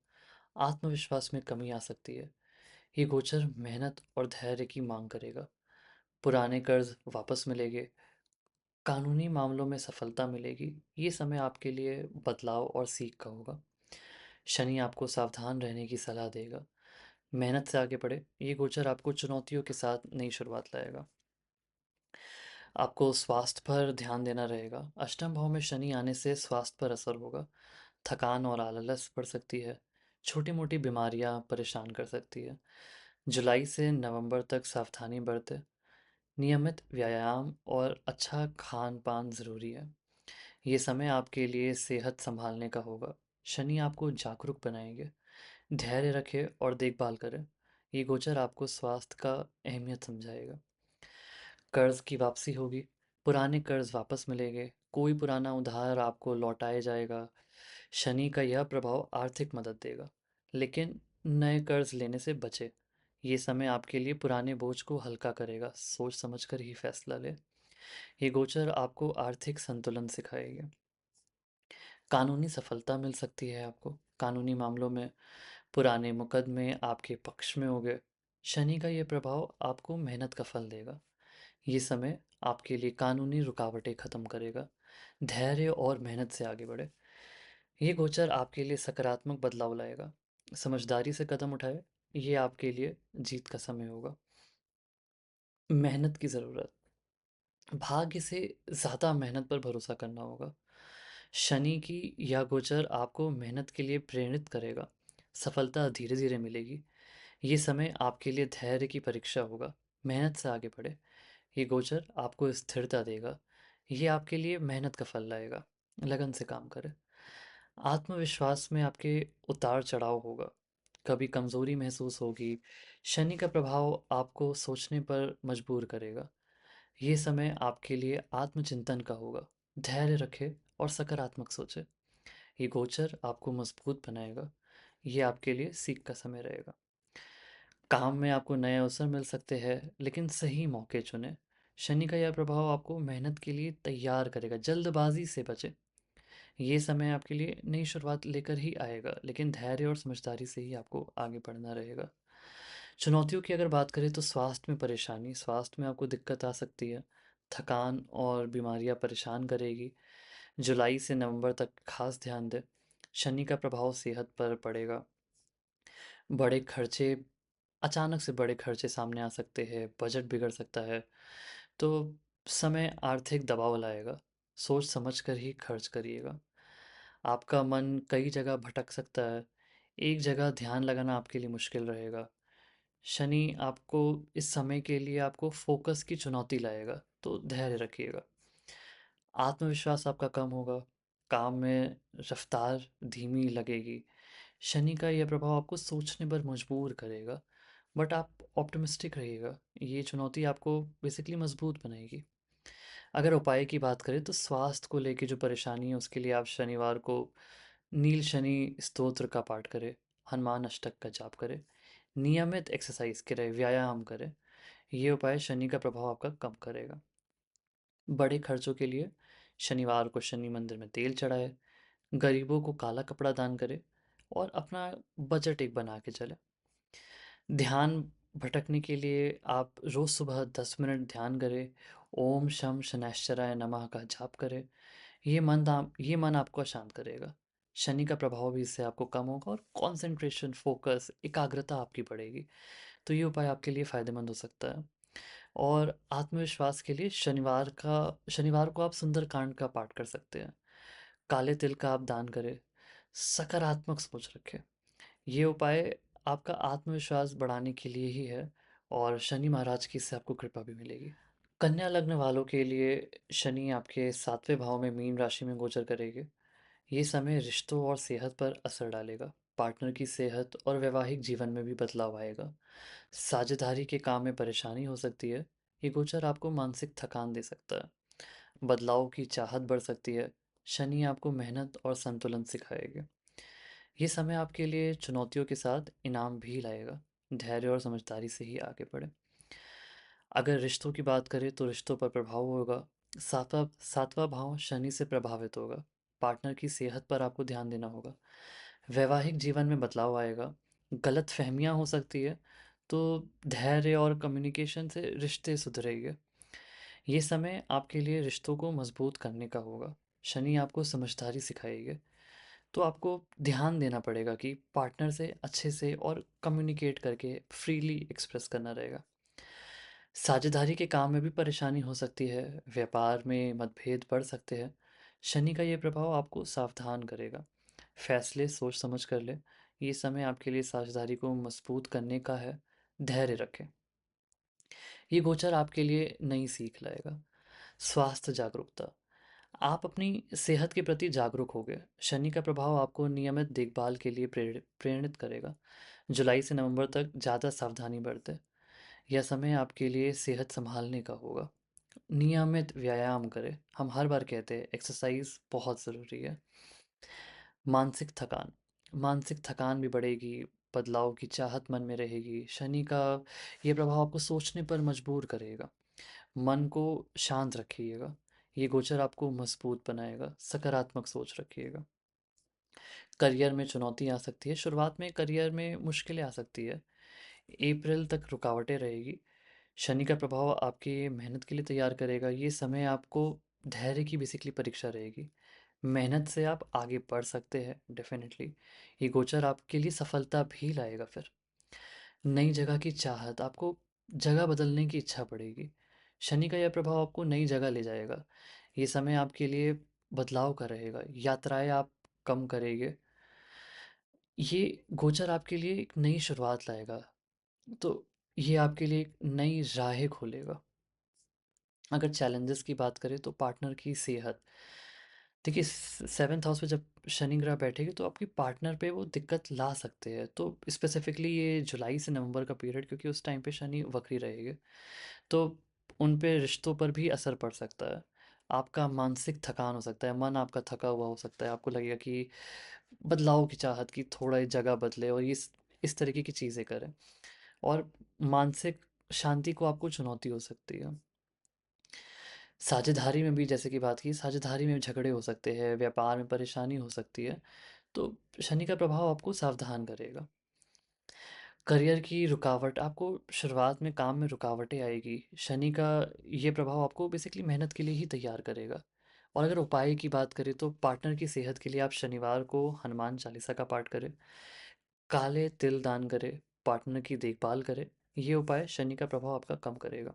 आत्मविश्वास में कमी आ सकती है। ये गोचर मेहनत और धैर्य की मांग करेगा। पुराने कर्ज वापस मिलेंगे। कानूनी मामलों में सफलता मिलेगी। ये समय आपके लिए बदलाव और सीख का होगा। शनि आपको सावधान रहने की सलाह देगा। मेहनत से आगे बढ़े। ये गोचर आपको चुनौतियों के साथ नई शुरुआत लाएगा। आपको स्वास्थ्य पर ध्यान देना रहेगा। अष्टम भाव में शनि आने से स्वास्थ्य पर असर होगा। थकान और आलस बढ़ सकती है। छोटी मोटी बीमारियां परेशान कर सकती है। जुलाई से नवंबर तक सावधानी बरतें। नियमित व्यायाम और अच्छा खान पान ज़रूरी है। ये समय आपके लिए सेहत संभालने का होगा। शनि आपको जागरूक बनाएंगे। धैर्य रखें और देखभाल करें। ये गोचर आपको स्वास्थ्य का अहमियत समझाएगा। कर्ज की वापसी होगी। पुराने कर्ज वापस मिलेंगे। कोई पुराना उधार आपको लौटाया जाएगा। शनि का यह प्रभाव आर्थिक मदद देगा, लेकिन नए कर्ज लेने से बचे। ये समय आपके लिए पुराने बोझ को हल्का करेगा। सोच समझकर ही फैसला ले। ये गोचर आपको आर्थिक संतुलन सिखाएगा। कानूनी सफलता मिल सकती है आपको। कानूनी मामलों में पुराने मुकदमे आपके पक्ष में हो गए। शनि का ये प्रभाव आपको मेहनत का फल देगा। ये समय आपके लिए कानूनी रुकावटें खत्म करेगा। धैर्य और मेहनत से आगे बढ़े। ये गोचर आपके लिए सकारात्मक बदलाव लाएगा। समझदारी से कदम उठाए। ये आपके लिए जीत का समय होगा। मेहनत की ज़रूरत। भाग्य से ज़्यादा मेहनत पर भरोसा करना होगा। शनि की यह गोचर आपको मेहनत के लिए प्रेरित करेगा। सफलता धीरे धीरे मिलेगी। ये समय आपके लिए धैर्य की परीक्षा होगा। मेहनत से आगे बढ़े। ये गोचर आपको स्थिरता देगा। ये आपके लिए मेहनत का फल लाएगा। लगन से काम करें। आत्मविश्वास में आपके उतार चढ़ाव होगा। कभी कमज़ोरी महसूस होगी। शनि का प्रभाव आपको सोचने पर मजबूर करेगा। ये समय आपके लिए आत्मचिंतन का होगा। धैर्य रखें और सकारात्मक सोचें। ये गोचर आपको मजबूत बनाएगा। ये आपके लिए सीख का समय रहेगा। काम में आपको नए अवसर मिल सकते हैं, लेकिन सही मौके चुनें। शनि का यह प्रभाव आपको मेहनत के लिए तैयार करेगा। जल्दबाजी से बचें। ये समय आपके लिए नई शुरुआत लेकर ही आएगा, लेकिन धैर्य और समझदारी से ही आपको आगे बढ़ना रहेगा। चुनौतियों की अगर बात करें तो स्वास्थ्य में परेशानी, स्वास्थ्य में आपको दिक्कत आ सकती है। थकान और बीमारियां परेशान करेगी। जुलाई से नवंबर तक खास ध्यान दें। शनि का प्रभाव सेहत पर पड़ेगा। बड़े खर्चे, अचानक से बड़े खर्चे सामने आ सकते हैं, बजट बिगड़ सकता है। तो समय आर्थिक दबाव लाएगा। सोच समझ कर ही खर्च करिएगा। आपका मन कई जगह भटक सकता है। एक जगह ध्यान लगाना आपके लिए मुश्किल रहेगा। शनि आपको इस समय के लिए आपको फोकस की चुनौती लाएगा, तो धैर्य रखिएगा। आत्मविश्वास आपका कम होगा। काम में रफ्तार धीमी लगेगी। शनि का यह प्रभाव आपको सोचने पर मजबूर करेगा, बट आप ऑप्टिमिस्टिक रहिएगा। ये चुनौती आपको बेसिकली मजबूत बनाएगी। अगर उपाय की बात करें तो स्वास्थ्य को लेके जो परेशानी है उसके लिए आप शनिवार को नील शनि स्तोत्र का पाठ करें। हनुमान अष्टक का जाप करें। नियमित एक्सरसाइज करें, व्यायाम करें। ये उपाय शनि का प्रभाव आपका कम करेगा। बड़े खर्चों के लिए शनिवार को शनि मंदिर में तेल चढ़ाए। गरीबों को काला कपड़ा दान करें और अपना बजट एक बना के चले। ध्यान भटकने के लिए आप रोज़ सुबह 10 मिनट ध्यान करें। ओम शम शनैश्चराय नमः का जाप करें। ये मन आपको शांत करेगा। शनि का प्रभाव भी इससे आपको कम होगा और कंसंट्रेशन, फोकस, एकाग्रता आपकी बढ़ेगी। तो ये उपाय आपके लिए फ़ायदेमंद हो सकता है। और आत्मविश्वास के लिए शनिवार को आप सुंदरकांड का पाठ कर सकते हैं। काले तिल का आप दान करें। सकारात्मक सोच रखें। ये उपाय आपका आत्मविश्वास बढ़ाने के लिए ही है और शनि महाराज की इससे आपको कृपा भी मिलेगी। कन्या लग्न वालों के लिए शनि आपके 7वें भाव में मीन राशि में गोचर करेंगे। ये समय रिश्तों और सेहत पर असर डालेगा। पार्टनर की सेहत और वैवाहिक जीवन में भी बदलाव आएगा। साझेदारी के काम में परेशानी हो सकती है। ये गोचर आपको मानसिक थकान दे सकता है। बदलाव की चाहत बढ़ सकती है। शनि आपको मेहनत और संतुलन सिखाएगा। ये समय आपके लिए चुनौतियों के साथ इनाम भी लाएगा। धैर्य और समझदारी से ही आगे बढ़े। अगर रिश्तों की बात करें तो रिश्तों पर प्रभाव होगा। सातवां सातवां भाव शनि से प्रभावित होगा। पार्टनर की सेहत पर आपको ध्यान देना होगा। वैवाहिक जीवन में बदलाव आएगा। गलत फहमियाँ हो सकती है। तो धैर्य और कम्युनिकेशन से रिश्ते सुधरेंगे। ये समय आपके लिए रिश्तों को मजबूत करने का होगा। शनि आपको समझदारी सिखाएगी। तो आपको ध्यान देना पड़ेगा कि पार्टनर से अच्छे से और कम्युनिकेट करके फ्रीली एक्सप्रेस करना रहेगा। साझेदारी के काम में भी परेशानी हो सकती है। व्यापार में मतभेद बढ़ सकते हैं। शनि का ये प्रभाव आपको सावधान करेगा। फैसले सोच समझ कर ले। ये समय आपके लिए साझेदारी को मजबूत करने का है। धैर्य रखें। ये गोचर आपके लिए नई सीख लाएगा। स्वास्थ्य जागरूकता। आप अपनी सेहत के प्रति जागरूक होगे। शनि का प्रभाव आपको नियमित देखभाल के लिए प्रेरित करेगा। जुलाई से नवंबर तक ज़्यादा सावधानी बरतें। यह समय आपके लिए सेहत संभालने का होगा। नियमित व्यायाम करें। हम हर बार कहते हैं एक्सरसाइज बहुत ज़रूरी है। मानसिक थकान। मानसिक थकान भी बढ़ेगी। बदलाव की चाहत मन में रहेगी। शनि का ये प्रभाव आपको सोचने पर मजबूर करेगा। मन को शांत रखिएगा। ये गोचर आपको मजबूत बनाएगा। सकारात्मक सोच रखिएगा। करियर में चुनौती आ सकती है, शुरुआत में करियर में मुश्किलें आ सकती है। अप्रैल तक रुकावटें रहेगी। शनि का प्रभाव आपकी मेहनत के लिए तैयार करेगा। ये समय आपको धैर्य की बेसिकली परीक्षा रहेगी। मेहनत से आप आगे बढ़ सकते हैं डेफ़िनेटली। ये गोचर आपके लिए सफलता भी लाएगा फिर। नई जगह की चाहत, आपको जगह बदलने की इच्छा बढ़ेगी। शनि का यह प्रभाव आपको नई जगह ले जाएगा। ये समय आपके लिए बदलाव का रहेगा। यात्राएँ आप कम करेंगे। ये गोचर आपके लिए एक नई शुरुआत लाएगा। तो ये आपके लिए एक नई राहें खोलेगा। अगर चैलेंजेस की बात करें तो पार्टनर की सेहत। देखिए, सेवन्थ हाउस में जब शनि ग्रह बैठेगी तो आपकी पार्टनर पे वो दिक्कत ला सकते हैं। तो स्पेसिफिकली ये जुलाई से नवंबर का पीरियड, क्योंकि उस टाइम पे शनि वक्री रहेंगे, तो उन पे रिश्तों पर भी असर पड़ सकता है। आपका मानसिक थकान हो सकता है, मन आपका थका हुआ हो सकता है, आपको लगेगा कि बदलाव की चाहत की थोड़ा जगह बदले और इस तरीके की चीज़ें करें। और मानसिक शांति को आपको चुनौती हो सकती है। साझेदारी में भी जैसे कि बात की, साझेदारी में झगड़े हो सकते हैं, व्यापार में परेशानी हो सकती है। तो शनि का प्रभाव आपको सावधान करेगा। करियर की रुकावट, आपको शुरुआत में काम में रुकावटें आएगी। शनि का ये प्रभाव आपको बेसिकली मेहनत के लिए ही तैयार करेगा। और अगर उपाय की बात करें तो पार्टनर की सेहत के लिए आप शनिवार को हनुमान चालीसा का पाठ करें, काले तिल दान करें, पार्टनर की देखभाल करें। ये उपाय शनि का प्रभाव आपका कम करेगा।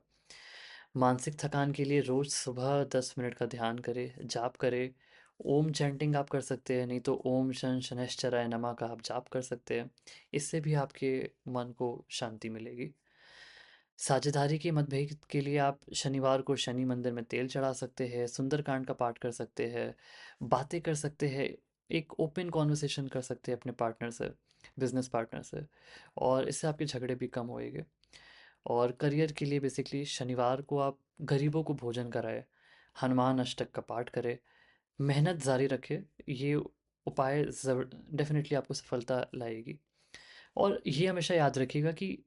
मानसिक थकान के लिए रोज़ सुबह 10 मिनट का ध्यान करें, जाप करें। ओम चैंटिंग आप कर सकते हैं, नहीं तो ओम शन शनैश्चराय नमः का आप जाप कर सकते हैं। इससे भी आपके मन को शांति मिलेगी। साझेदारी के मतभेद के लिए आप शनिवार को शनि मंदिर में तेल चढ़ा सकते हैं, सुंदरकांड का पाठ कर सकते हैं, बातें कर सकते हैं, एक ओपन कॉन्वर्सेशन कर सकते हैं अपने पार्टनर से, बिजनेस पार्टनर से, और इससे आपके झगड़े भी कम होएंगे। और करियर के लिए बेसिकली शनिवार को आप गरीबों को भोजन कराएं, हनुमान अष्टक का पाठ करें, मेहनत जारी रखें। ये उपाय डेफिनेटली आपको सफलता लाएगी। और ये हमेशा याद रखिएगा कि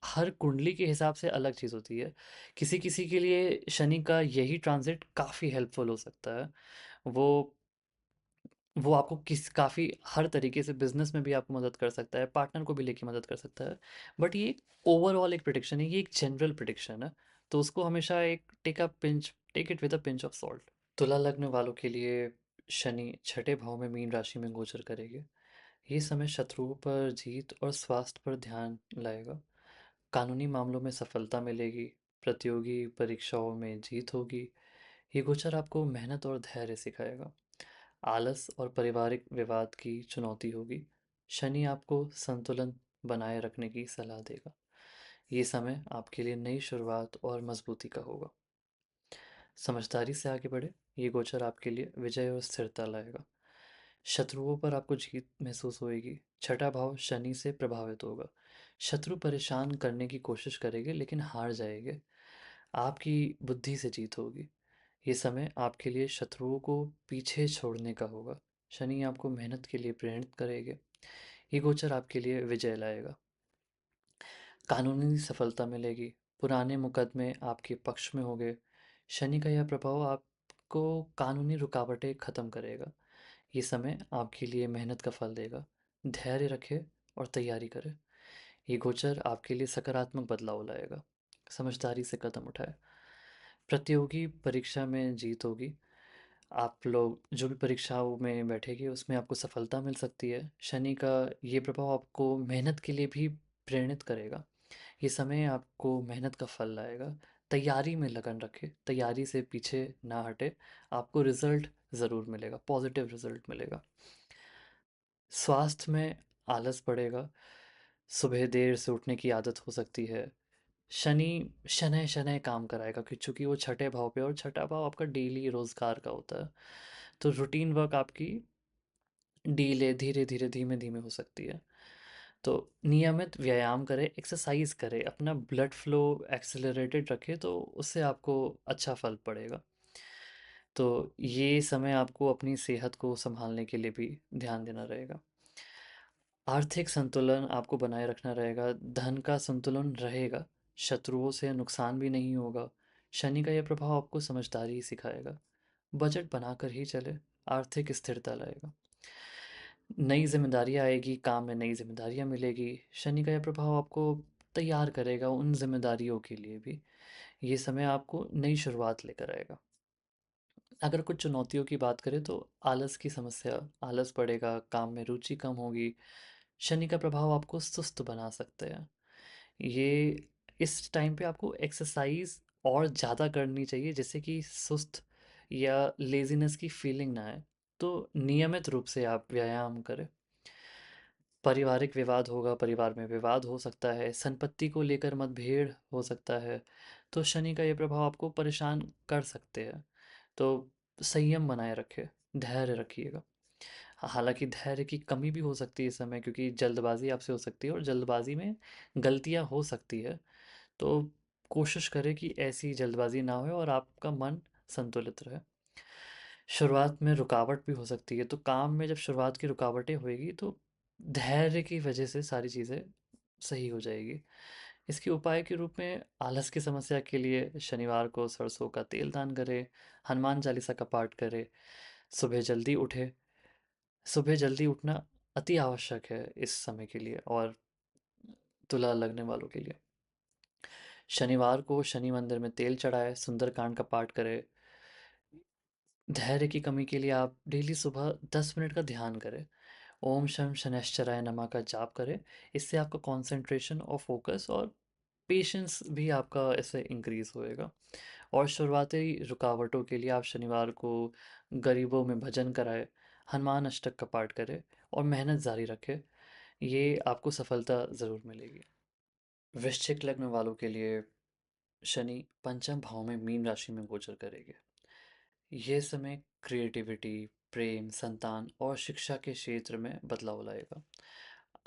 हर कुंडली के हिसाब से अलग चीज़ होती है। किसी किसी के लिए शनि का यही ट्रांजिट काफ़ी हेल्पफुल हो सकता है। वो वो आपको किस काफ़ी हर तरीके से बिज़नेस में भी आपको मदद कर सकता है, पार्टनर को भी लेके मदद कर सकता है। बट ये ओवरऑल एक प्रेडिक्शन है, ये एक जनरल प्रेडिक्शन है। तो उसको हमेशा एक take it with a pinch of salt. तुला लग्न वालों के लिए शनि छठे भाव में मीन राशि में गोचर करेंगे। ये समय शत्रुओं पर जीत और स्वास्थ्य पर ध्यान लाएगा। कानूनी मामलों में सफलता मिलेगी, प्रतियोगी परीक्षाओं में जीत होगी। ये गोचर आपको मेहनत और धैर्य सिखाएगा। आलस और पारिवारिक विवाद की चुनौती होगी। शनि आपको संतुलन बनाए रखने की सलाह देगा। ये समय आपके लिए नई शुरुआत और मजबूती का होगा। समझदारी से आगे बढ़े। ये गोचर आपके लिए विजय और स्थिरता लाएगा। शत्रुओं पर आपको जीत महसूस होएगी। छठा भाव शनि से प्रभावित होगा। शत्रु परेशान करने की कोशिश करेंगे लेकिन हार जाएंगे। आपकी बुद्धि से जीत होगी। ये समय आपके लिए शत्रुओं को पीछे छोड़ने का होगा। शनि आपको मेहनत के लिए प्रेरित करेंगे। ये गोचर आपके लिए विजय लाएगा। कानूनी सफलता मिलेगी। पुराने मुकदमे आपके पक्ष में होंगे। शनि का यह प्रभाव आपको कानूनी रुकावटें खत्म करेगा। ये समय आपके लिए मेहनत का फल देगा। धैर्य रखें और तैयारी करें। ये गोचर आपके लिए सकारात्मक बदलाव लाएगा। समझदारी से कदम उठाएं। प्रतियोगी परीक्षा में जीत होगी। आप लोग जो भी परीक्षाओं में बैठेंगे उसमें आपको सफलता मिल सकती है। शनि का ये प्रभाव आपको मेहनत के लिए भी प्रेरित करेगा। ये समय आपको मेहनत का फल लाएगा। तैयारी में लगन रखें, तैयारी से पीछे ना हटे। आपको रिजल्ट ज़रूर मिलेगा, पॉजिटिव रिजल्ट मिलेगा। स्वास्थ्य में आलस बढ़ेगा। सुबह देर से उठने की आदत हो सकती है। शनि शनैः शनैः काम कराएगा कि चूंकि वो छठे भाव पे, और छठा भाव आपका डेली रोजगार का होता है। तो रूटीन वर्क आपकी डीले धीरे धीरे धीमे धीमे हो सकती है। तो नियमित व्यायाम करें, एक्सरसाइज करें, अपना ब्लड फ्लो एक्सेलरेटेड रखें, तो उससे आपको अच्छा फल पड़ेगा। तो ये समय आपको अपनी सेहत को संभालने के लिए भी ध्यान देना रहेगा। आर्थिक संतुलन आपको बनाए रखना रहेगा, धन का संतुलन रहेगा, शत्रुओं से नुकसान भी नहीं होगा। शनि का यह प्रभाव आपको समझदारी सिखाएगा। बजट बनाकर ही चले, आर्थिक स्थिरता लाएगा। नई ज़िम्मेदारियाँ आएगी, काम में नई ज़िम्मेदारियाँ मिलेगी। शनि का यह प्रभाव आपको तैयार करेगा उन ज़िम्मेदारियों के लिए भी। ये समय आपको नई शुरुआत लेकर आएगा। अगर कुछ चुनौतियों की बात करें तो आलस की समस्या, आलस बढ़ेगा, काम में रुचि कम होगी। शनि का प्रभाव आपको सुस्त बना सकते हैं। ये इस टाइम पे आपको एक्सरसाइज और ज़्यादा करनी चाहिए, जिससे कि सुस्त या लेज़ीनेस की फीलिंग ना आए। तो नियमित रूप से आप व्यायाम करें। पारिवारिक विवाद होगा, परिवार में विवाद हो सकता है, संपत्ति को लेकर मतभेद हो सकता है। तो शनि का ये प्रभाव आपको परेशान कर सकते हैं। तो संयम बनाए रखें, धैर्य रखिएगा। हालाँकि धैर्य की कमी भी हो सकती है इस समय, क्योंकि जल्दबाज़ी आपसे हो सकती है और जल्दबाज़ी में गलतियाँ हो सकती है। तो कोशिश करें कि ऐसी जल्दबाज़ी ना हो और आपका मन संतुलित रहे। शुरुआत में रुकावट भी हो सकती है, तो काम में जब शुरुआत की रुकावटें होएगी तो धैर्य की वजह से सारी चीज़ें सही हो जाएगी। इसके उपाय के रूप में आलस की समस्या के लिए शनिवार को सरसों का तेल दान करें, हनुमान चालीसा का पाठ करें, सुबह जल्दी उठें। सुबह जल्दी उठना अति आवश्यक है इस समय के लिए और तुला लगने वालों के लिए। शनिवार को शनि मंदिर में तेल चढ़ाएँ, सुंदरकांड का पाठ करें। धैर्य की कमी के लिए आप डेली सुबह 10 मिनट का ध्यान करें। ओम शम शनैश्चराय नमः का जाप करें। इससे आपका कंसंट्रेशन और फोकस और पेशेंस भी आपका इससे इंक्रीज होएगा। और शुरुआती रुकावटों के लिए आप शनिवार को गरीबों में भजन कराएं, हनुमान अष्टक का पाठ करें और मेहनत जारी रखें। ये आपको सफलता ज़रूर मिलेगी। वृश्चिक लग्न वालों के लिए शनि पंचम भाव में मीन राशि में गोचर करेंगे। ये समय क्रिएटिविटी, प्रेम, संतान और शिक्षा के क्षेत्र में बदलाव लाएगा।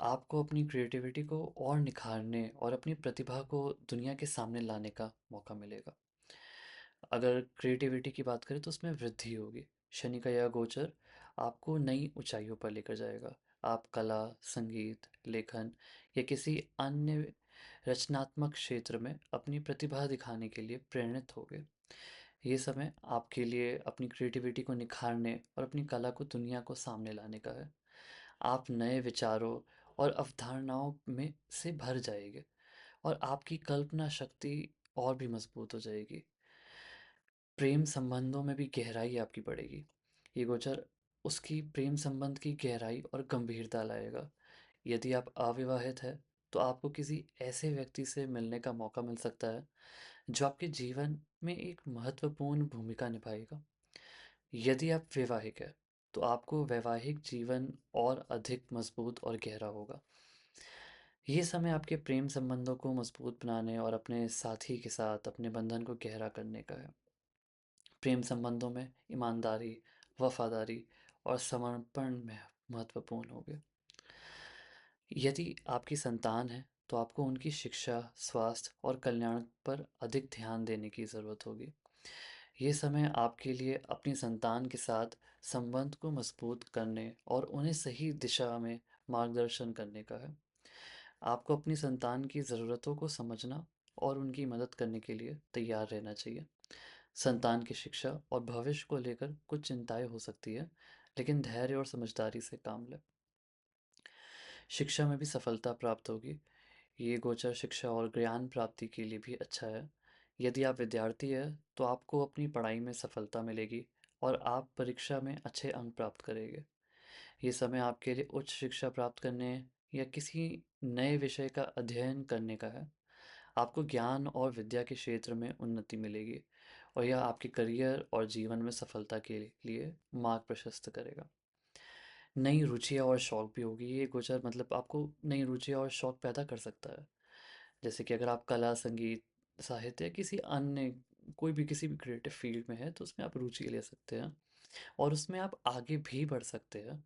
आपको अपनी क्रिएटिविटी को और निखारने और अपनी प्रतिभा को दुनिया के सामने लाने का मौका मिलेगा। अगर क्रिएटिविटी की बात करें तो उसमें वृद्धि होगी। शनि का यह गोचर आपको नई ऊंचाइयों पर लेकर जाएगा। आप कला, संगीत, लेखन या किसी अन्य रचनात्मक क्षेत्र में अपनी प्रतिभा दिखाने के लिए प्रेरित होगे। ये समय आपके लिए अपनी क्रिएटिविटी को निखारने और अपनी कला को दुनिया को सामने लाने का है। आप नए विचारों और अवधारणाओं में से भर जाएंगे और आपकी कल्पना शक्ति और भी मजबूत हो जाएगी। प्रेम संबंधों में भी गहराई आपकी बढ़ेगी। ये गोचर उसकी प्रेम संबंध की गहराई और गंभीरता लाएगा। यदि आप अविवाहित हैं, तो आपको किसी ऐसे व्यक्ति से मिलने का मौका मिल सकता है जो आपके जीवन में एक महत्वपूर्ण भूमिका निभाएगा। यदि आप वैवाहिक हैं, तो आपको वैवाहिक जीवन और अधिक मजबूत और गहरा होगा। ये समय आपके प्रेम संबंधों को मजबूत बनाने और अपने साथी के साथ अपने बंधन को गहरा करने का है। प्रेम संबंधों में ईमानदारी, वफादारी और समर्पण में महत्वपूर्ण होंगे। यदि आपकी संतान है, तो आपको उनकी शिक्षा, स्वास्थ्य और कल्याण पर अधिक ध्यान देने की ज़रूरत होगी। ये समय आपके लिए अपनी संतान के साथ संबंध को मजबूत करने और उन्हें सही दिशा में मार्गदर्शन करने का है। आपको अपनी संतान की ज़रूरतों को समझना और उनकी मदद करने के लिए तैयार रहना चाहिए। संतान की शिक्षा और भविष्य को लेकर कुछ चिंताएं हो सकती है, लेकिन धैर्य और समझदारी से काम लें। शिक्षा में भी सफलता प्राप्त होगी। ये गोचर शिक्षा और ज्ञान प्राप्ति के लिए भी अच्छा है। यदि आप विद्यार्थी हैं, तो आपको अपनी पढ़ाई में सफलता मिलेगी और आप परीक्षा में अच्छे अंक प्राप्त करेंगे। ये समय आपके लिए उच्च शिक्षा प्राप्त करने या किसी नए विषय का अध्ययन करने का है। आपको ज्ञान और विद्या के क्षेत्र में उन्नति मिलेगी और यह आपके करियर और जीवन में सफलता के लिए मार्ग प्रशस्त करेगा। नई रुचियाँ और शौक भी होगी। ये गोचर मतलब आपको नई रुचियाँ और शौक पैदा कर सकता है। जैसे कि अगर आप कला, संगीत, साहित्य या किसी अन्य कोई भी किसी भी क्रिएटिव फील्ड में है, तो उसमें आप रुचि ले सकते हैं और उसमें आप आगे भी बढ़ सकते हैं।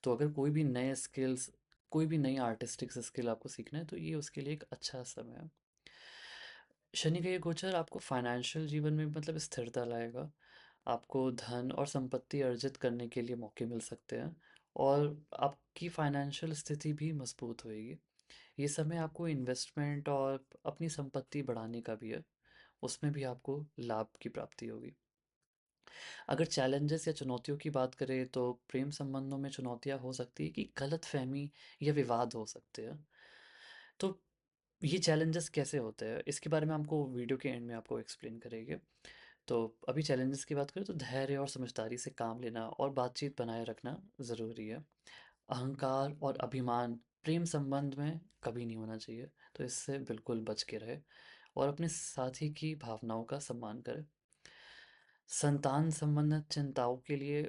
तो अगर कोई भी नए स्किल्स, कोई भी नई आर्टिस्टिक स्किल आपको सीखना है, तो ये उसके लिए एक अच्छा समय है। शनि का ये गोचर आपको फाइनेंशियल जीवन में मतलब स्थिरता लाएगा। आपको धन और संपत्ति अर्जित करने के लिए मौके मिल सकते हैं और आपकी फाइनेंशियल स्थिति भी मजबूत होएगी। ये समय आपको इन्वेस्टमेंट और अपनी संपत्ति बढ़ाने का भी है। उसमें भी आपको लाभ की प्राप्ति होगी। अगर चैलेंजेस या चुनौतियों की बात करें तो प्रेम संबंधों में चुनौतियाँ हो सकती है कि गलतफ़हमी या विवाद हो सकते हैं। तो ये चैलेंजेस कैसे होते हैं? इसके बारे में हमको वीडियो के एंड में आपको एक्सप्लेन करेंगे। तो अभी चैलेंजेस की बात करें तो धैर्य और समझदारी से काम लेना और बातचीत बनाए रखना ज़रूरी है। अहंकार और अभिमान प्रेम संबंध में कभी नहीं होना चाहिए, तो इससे बिल्कुल बच के रहे और अपने साथी की भावनाओं का सम्मान करें। संतान संबंधित चिंताओं के लिए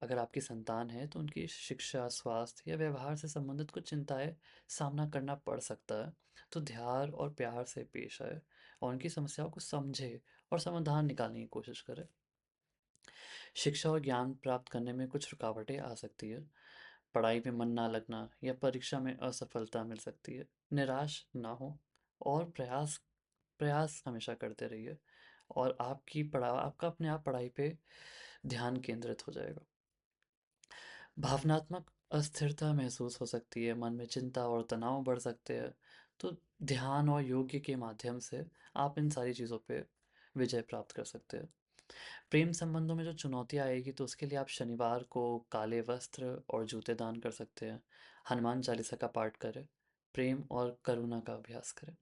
अगर आपकी संतान है तो उनकी शिक्षा, स्वास्थ्य या व्यवहार से संबंधित कुछ चिंताएं सामना करना पड़ सकता है। तो ध्यान और प्यार से पेश आए और उनकी समस्याओं को समझे और समाधान निकालने की कोशिश करें। शिक्षा और ज्ञान प्राप्त करने में कुछ रुकावटें आ सकती है। पढ़ाई में मन ना लगना या परीक्षा में असफलता मिल सकती है। निराश ना हो और प्रयास प्रयास हमेशा करते रहिए और आपका अपने आप पढ़ाई पे ध्यान केंद्रित हो जाएगा। भावनात्मक अस्थिरता महसूस हो सकती है, मन में चिंता और तनाव बढ़ सकते हैं। तो ध्यान और योग्य के माध्यम से आप इन सारी चीज़ों पे विजय प्राप्त कर सकते हैं। प्रेम संबंधों में जो चुनौतियाँ आएगी तो उसके लिए आप शनिवार को काले वस्त्र और जूते दान कर सकते हैं। हनुमान चालीसा का पाठ करें। प्रेम और करुणा का अभ्यास करें।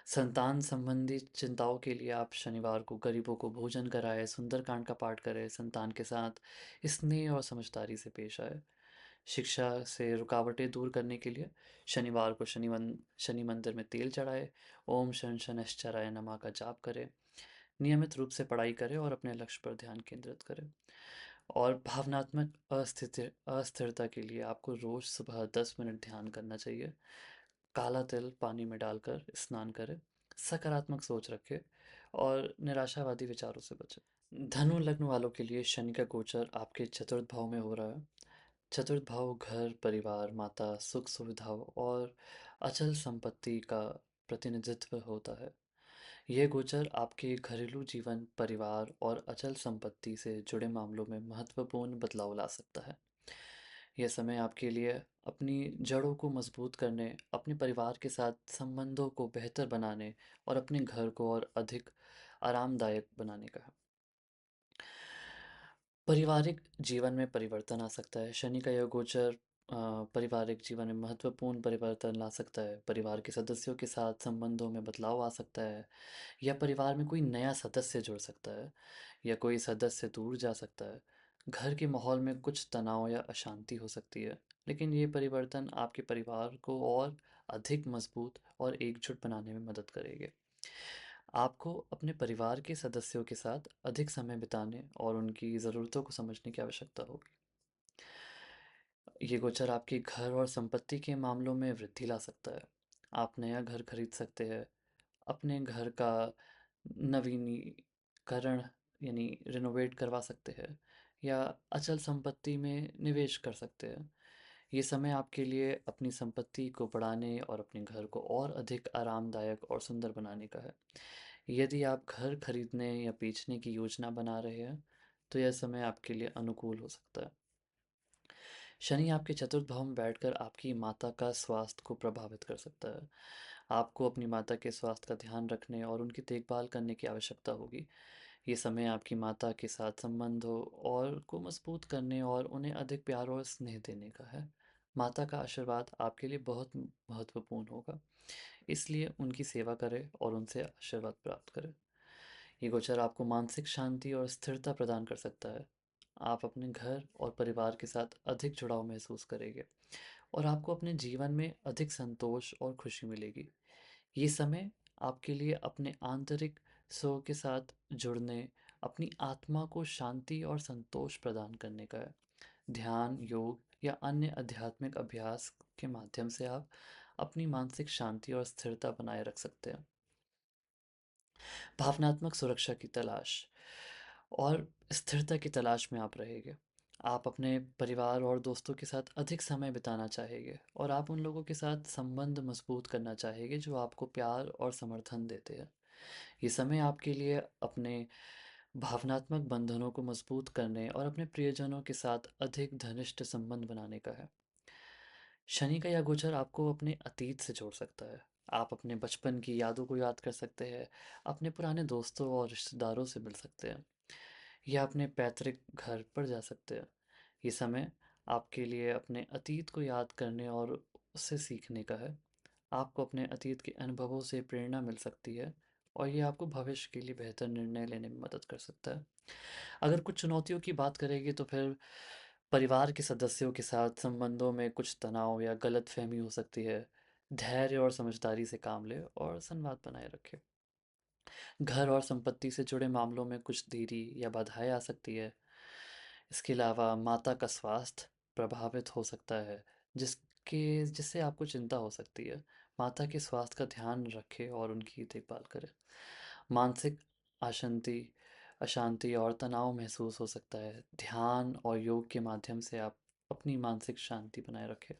संतान संबंधी चिंताओं के लिए आप शनिवार को गरीबों को भोजन कराएँ, सुंदरकांड का पाठ करें, संतान के साथ स्नेह और समझदारी से पेश आएँ। शिक्षा से रुकावटें दूर करने के लिए शनिवार को शनि मंदिर में तेल चढ़ाएँ, ओम शनशनश्चराय नमः का जाप करें, नियमित रूप से पढ़ाई करें और अपने लक्ष्य पर ध्यान केंद्रित करें। और भावनात्मक अस्थिरता के लिए आपको रोज़ सुबह 10 मिनट ध्यान करना चाहिए। काला तिल पानी में डालकर स्नान करें, सकारात्मक सोच रखें और निराशावादी विचारों से बचें। धनु लग्न वालों के लिए शनि का गोचर आपके चतुर्थ भाव में हो रहा है। चतुर्थ भाव घर, परिवार, माता, सुख सुविधाओं और अचल संपत्ति का प्रतिनिधित्व होता है। यह गोचर आपके घरेलू जीवन, परिवार और अचल संपत्ति से जुड़े मामलों में महत्वपूर्ण बदलाव ला सकता है। यह समय आपके लिए अपनी जड़ों को मजबूत करने, अपने परिवार के साथ संबंधों को बेहतर बनाने और अपने घर को और अधिक आरामदायक बनाने का है। पारिवारिक जीवन में परिवर्तन आ सकता है। शनि का यह गोचर पारिवारिक जीवन में महत्वपूर्ण परिवर्तन ला सकता है। परिवार के सदस्यों के साथ संबंधों में बदलाव आ सकता है या परिवार में कोई नया सदस्य जुड़ सकता है या कोई सदस्य दूर जा सकता है। घर के माहौल में कुछ तनाव या अशांति हो सकती है, लेकिन ये परिवर्तन आपके परिवार को और अधिक मजबूत और एकजुट बनाने में मदद करेंगे। आपको अपने परिवार के सदस्यों के साथ अधिक समय बिताने और उनकी ज़रूरतों को समझने की आवश्यकता होगी। ये गोचर आपके घर और संपत्ति के मामलों में वृद्धि ला सकता है। आप नया घर खरीद सकते हैं, अपने घर का नवीनीकरण यानी रिनोवेट करवा सकते हैं या अचल संपत्ति में निवेश कर सकते हैं। ये समय आपके लिए अपनी संपत्ति को बढ़ाने और अपने घर को और अधिक आरामदायक और सुंदर बनाने का है। यदि आप घर खरीदने या बेचने की योजना बना रहे हैं, तो यह समय आपके लिए अनुकूल हो सकता है। शनि आपके चतुर्थ भाव में बैठकर आपकी माता का स्वास्थ्य को प्रभावित कर सकता है। आपको अपनी माता के स्वास्थ्य का ध्यान रखने और उनकी देखभाल करने की आवश्यकता होगी। ये समय आपकी माता के साथ संबंधों और को मजबूत करने और उन्हें अधिक प्यार और स्नेह देने का है। माता का आशीर्वाद आपके लिए बहुत महत्वपूर्ण होगा, इसलिए उनकी सेवा करें और उनसे आशीर्वाद प्राप्त करें। ये गोचर आपको मानसिक शांति और स्थिरता प्रदान कर सकता है। आप अपने घर और परिवार के साथ अधिक जुड़ाव महसूस करेंगे और आपको अपने जीवन में अधिक संतोष और खुशी मिलेगी। ये समय आपके लिए अपने आंतरिक स्व के साथ जुड़ने, अपनी आत्मा को शांति और संतोष प्रदान करने का है। ध्यान, योग या अन्य आध्यात्मिक अभ्यास के माध्यम से आप अपनी मानसिक शांति और स्थिरता बनाए रख सकते हैं। भावनात्मक सुरक्षा की तलाश और स्थिरता की तलाश में आप रहेंगे। आप अपने परिवार और दोस्तों के साथ अधिक समय बिताना चाहेंगे और आप उन लोगों के साथ संबंध मजबूत करना चाहेंगे जो आपको प्यार और समर्थन देते हैं। ये समय आपके लिए अपने भावनात्मक बंधनों को मजबूत करने और अपने प्रियजनों के साथ अधिक घनिष्ठ संबंध बनाने का है। शनि का यह गोचर आपको अपने अतीत से जोड़ सकता है। आप अपने बचपन की यादों को याद कर सकते हैं, अपने पुराने दोस्तों और रिश्तेदारों से मिल सकते हैं। या अपने पैतृक घर पर जा सकते हैं। ये समय आपके लिए अपने अतीत को याद करने और उससे सीखने का है। आपको अपने अतीत के अनुभवों से प्रेरणा मिल सकती है और ये आपको भविष्य के लिए बेहतर निर्णय लेने में मदद कर सकता है। अगर कुछ चुनौतियों की बात करेंगे तो फिर परिवार के सदस्यों के साथ संबंधों में कुछ तनाव या गलतफहमी हो सकती है। धैर्य और समझदारी से काम लें और संवाद बनाए रखें। घर और संपत्ति से जुड़े मामलों में कुछ देरी या बाधाएं आ सकती है। इसके अलावा माता का स्वास्थ्य प्रभावित हो सकता है, जिससे आपको चिंता हो सकती है। माता के स्वास्थ्य का ध्यान रखें और उनकी देखभाल करें। मानसिक अशांति अशांति और तनाव महसूस हो सकता है। ध्यान और योग के माध्यम से आप अपनी मानसिक शांति बनाए रखें।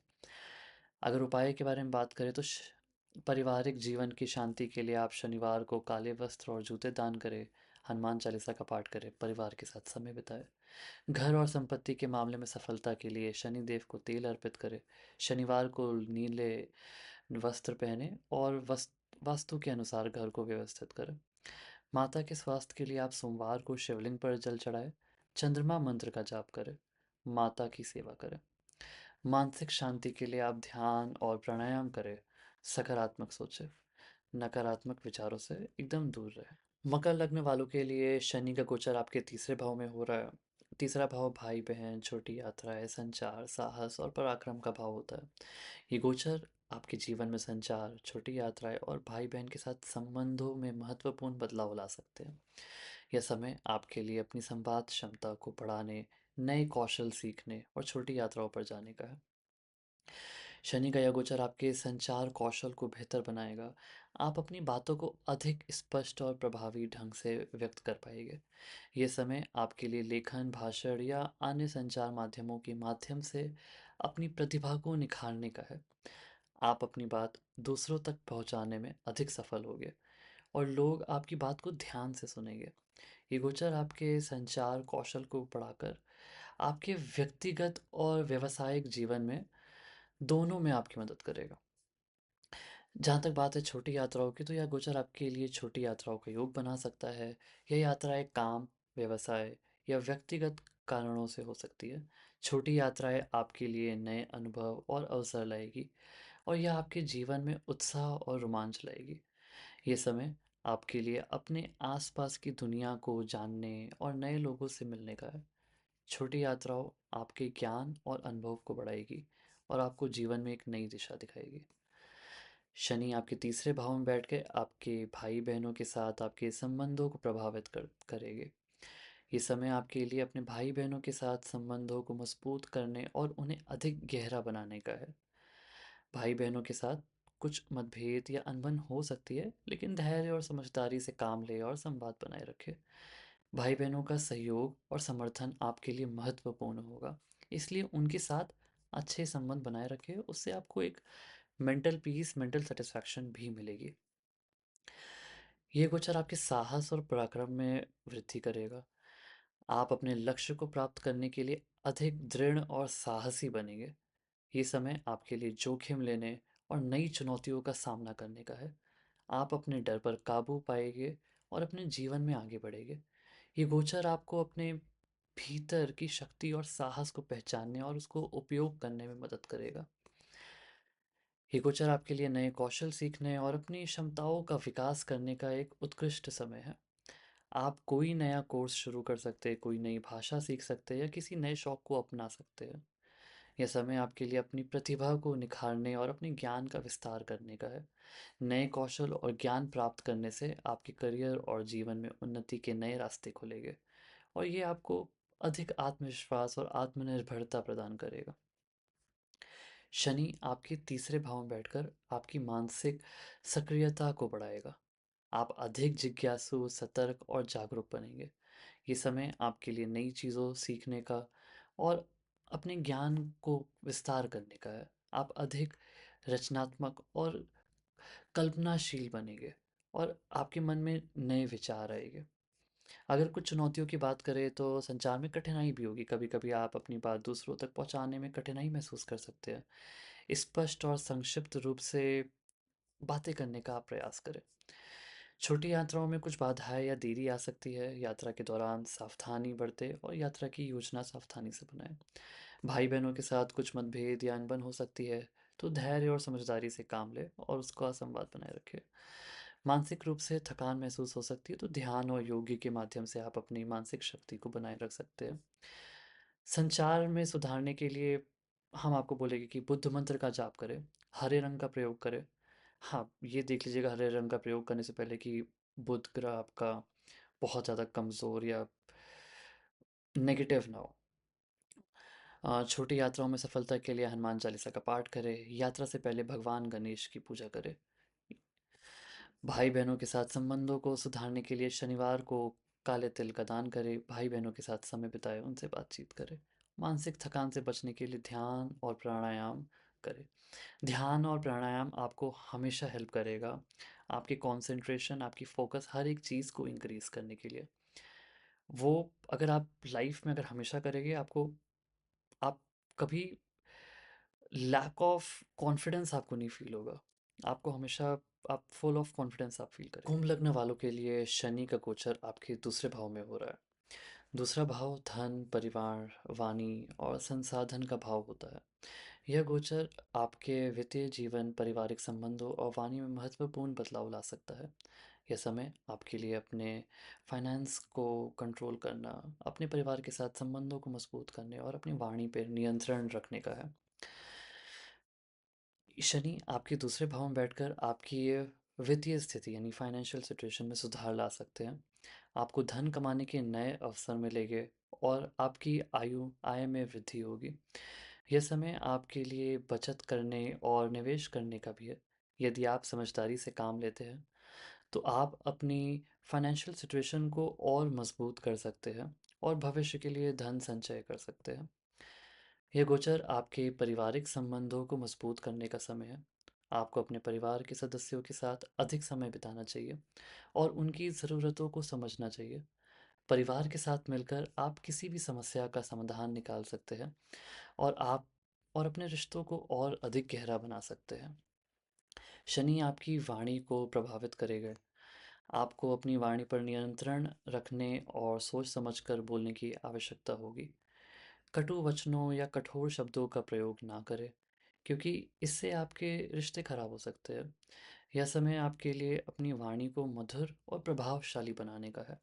अगर उपाय के बारे में बात करें तो पारिवारिक जीवन की शांति के लिए आप शनिवार को काले वस्त्र और जूते दान करें, हनुमान चालीसा का पाठ करें, परिवार के साथ समय बिताएं। घर और संपत्ति के मामले में सफलता के लिए शनिदेव को तेल अर्पित करें। शनिवार को नीले वस्त्र पहने और वास्तु के अनुसार घर को व्यवस्थित करें। माता के स्वास्थ्य के लिए आप सोमवार को शिवलिंग पर जल चढ़ाएं, चंद्रमा मंत्र का जाप करें, माता की सेवा करें। मानसिक शांति के लिए आप ध्यान और प्राणायाम करें, सकारात्मक सोचें, नकारात्मक विचारों से एकदम दूर रहें। मकर लग्न वालों के लिए शनि का गोचर आपके तीसरे भाव में हो रहा है। तीसरा भाव भाई बहन, छोटी यात्राएं, संचार, साहस और पराक्रम का भाव होता है। ये गोचर आपके जीवन में संचार, छोटी यात्राएं और भाई बहन के साथ संबंधों में महत्वपूर्ण बदलाव ला सकते हैं। यह समय आपके लिए अपनी संवाद क्षमता को बढ़ाने, नए कौशल सीखने और छोटी यात्राओं पर जाने का है। शनि का यह गोचर आपके संचार कौशल को बेहतर बनाएगा। आप अपनी बातों को अधिक स्पष्ट और प्रभावी ढंग से व्यक्त कर पाएंगे। ये समय आपके लिए लेखन, भाषण या अन्य संचार माध्यमों के माध्यम से अपनी प्रतिभा को निखारने का है। आप अपनी बात दूसरों तक पहुंचाने में अधिक सफल होंगे और लोग आपकी बात को ध्यान से सुनेंगे। ये गोचर आपके संचार कौशल को बढ़ाकर आपके व्यक्तिगत और व्यावसायिक जीवन में दोनों में आपकी मदद करेगा। जहाँ तक बात है छोटी यात्राओं की, तो यह गोचर आपके लिए छोटी यात्राओं का योग बना सकता है। यह यात्राएं काम, व्यवसाय या व्यक्तिगत कारणों से हो सकती है। छोटी यात्राएं आपके लिए नए अनुभव और अवसर लाएगी और यह आपके जीवन में उत्साह और रोमांच लाएगी। ये समय आपके लिए अपने आसपास की दुनिया को जानने और नए लोगों से मिलने का है। छोटी यात्राओं आपके ज्ञान और अनुभव को बढ़ाएगी और आपको जीवन में एक नई दिशा दिखाएगी। शनि आपके तीसरे भाव में बैठ के आपके भाई बहनों के साथ आपके संबंधों को प्रभावित करेंगे। ये समय आपके लिए अपने भाई बहनों के साथ संबंधों को मजबूत करने और उन्हें अधिक गहरा बनाने का है। भाई बहनों के साथ कुछ मतभेद या अनबन हो सकती है, लेकिन धैर्य और समझदारी से काम ले और संवाद बनाए रखे। भाई बहनों का सहयोग और समर्थन आपके लिए महत्वपूर्ण होगा, इसलिए उनके साथ अच्छे संबंध बनाए रखें। उससे आपको एक मेंटल पीस, मेंटल सेटिस्फैक्शन भी मिलेगी। ये गोचर आपके साहस और पराक्रम में वृद्धि करेगा। आप अपने लक्ष्य को प्राप्त करने के लिए अधिक दृढ़ और साहसी बनेंगे। ये समय आपके लिए जोखिम लेने और नई चुनौतियों का सामना करने का है। आप अपने डर पर काबू पाएंगे और अपने जीवन में आगे बढ़ेंगे। ये गोचर आपको अपने भीतर की शक्ति और साहस को पहचानने और उसको उपयोग करने में मदद करेगा। ये गोचर आपके लिए नए कौशल सीखने और अपनी क्षमताओं का विकास करने का एक उत्कृष्ट समय है। आप कोई नया कोर्स शुरू कर सकते हैं, कोई नई भाषा सीख सकते हैं या किसी नए शौक को अपना सकते हैं। यह समय आपके लिए अपनी प्रतिभा को निखारने और अपने ज्ञान का विस्तार करने का है। नए कौशल और ज्ञान प्राप्त करने से आपके करियर और जीवन में उन्नति के नए रास्ते खुलेंगे और ये आपको अधिक आत्मविश्वास और आत्मनिर्भरता प्रदान करेगा। शनि आपके तीसरे भाव में बैठकर आपकी मानसिक सक्रियता को बढ़ाएगा। आप अधिक जिज्ञासु, सतर्क और जागरूक बनेंगे। ये समय आपके लिए नई चीज़ों सीखने का और अपने ज्ञान को विस्तार करने का है। आप अधिक रचनात्मक और कल्पनाशील बनेंगे और आपके मन में नए विचार आएंगे। अगर कुछ चुनौतियों की बात करें तो संचार में कठिनाई भी होगी। कभी कभी आप अपनी बात दूसरों तक पहुंचाने में कठिनाई महसूस कर सकते हैं। स्पष्ट और संक्षिप्त रूप से बातें करने का आप प्रयास करें। छोटी यात्राओं में कुछ बाधाएँ या देरी आ सकती है। यात्रा के दौरान सावधानी बरतें और यात्रा की योजना सावधानी से बनाएँ। भाई-बहनों के साथ कुछ मतभेद या अनबन हो सकती है, तो धैर्य और समझदारी से काम लें और उसका संवाद बनाए रखें। मानसिक रूप से थकान महसूस हो सकती है, तो ध्यान और योग के माध्यम से आप अपनी मानसिक शक्ति को बनाए रख सकते हैं। संचार में सुधारने के लिए हम आपको बोलेंगे कि बुद्ध मंत्र का जाप करें, हरे रंग का प्रयोग करें। हाँ, ये देख लीजिएगा हरे रंग का प्रयोग करने से पहले कि बुध ग्रह आपका बहुत ज़्यादा कमज़ोर या नेगेटिव ना हो। छोटी यात्राओं में सफलता के लिए हनुमान चालीसा का पाठ करें। यात्रा से पहले भगवान गणेश की पूजा करें। भाई बहनों के साथ संबंधों को सुधारने के लिए शनिवार को काले तिल का दान करें। भाई बहनों के साथ समय बिताएं, उनसे बातचीत करें। मानसिक थकान से बचने के लिए ध्यान और प्राणायाम करें। ध्यान और प्राणायाम आपको हमेशा हेल्प करेगा आपकी कंसंट्रेशन, आपकी फोकस, हर एक चीज़ को इंक्रीज करने के लिए। वो अगर आप लाइफ में अगर हमेशा करेंगे, आपको आप कभी लैक ऑफ कॉन्फिडेंस आपको नहीं फील होगा। आपको हमेशा आप फुल ऑफ कॉन्फिडेंस आप फील करेंगे। कुंभ लग्न वालों के लिए शनि का गोचर आपके दूसरे भाव में हो रहा है। दूसरा भाव धन, परिवार, वाणी और संसाधन का भाव होता है। यह गोचर आपके वित्तीय जीवन, पारिवारिक संबंधों और वाणी में महत्वपूर्ण बदलाव ला सकता है। यह समय आपके लिए अपने फाइनेंस को कंट्रोल करना, अपने परिवार के साथ संबंधों को मजबूत करने और अपनी वाणी पर नियंत्रण रखने का है। शनि आपके दूसरे भाव में बैठकर आपकी ये वित्तीय स्थिति यानी फाइनेंशियल सिचुएशन में सुधार ला सकते हैं। आपको धन कमाने के नए अवसर मिलेंगे और आपकी आय में वृद्धि होगी। यह समय आपके लिए बचत करने और निवेश करने का भी है। यदि आप समझदारी से काम लेते हैं, तो आप अपनी फाइनेंशियल सिचुएशन को और मजबूत कर सकते हैं और भविष्य के लिए धन संचय कर सकते हैं। यह गोचर आपके पारिवारिक संबंधों को मजबूत करने का समय है। आपको अपने परिवार के सदस्यों के साथ अधिक समय बिताना चाहिए और उनकी ज़रूरतों को समझना चाहिए। परिवार के साथ मिलकर आप किसी भी समस्या का समाधान निकाल सकते हैं और आप और अपने रिश्तों को और अधिक गहरा बना सकते हैं। शनि आपकी वाणी को प्रभावित करेगा। आपको अपनी वाणी पर नियंत्रण रखने और सोच समझकर बोलने की आवश्यकता होगी। कटु वचनों या कठोर शब्दों का प्रयोग ना करें, क्योंकि इससे आपके रिश्ते खराब हो सकते हैं। यह समय आपके लिए अपनी वाणी को मधुर और प्रभावशाली बनाने का है।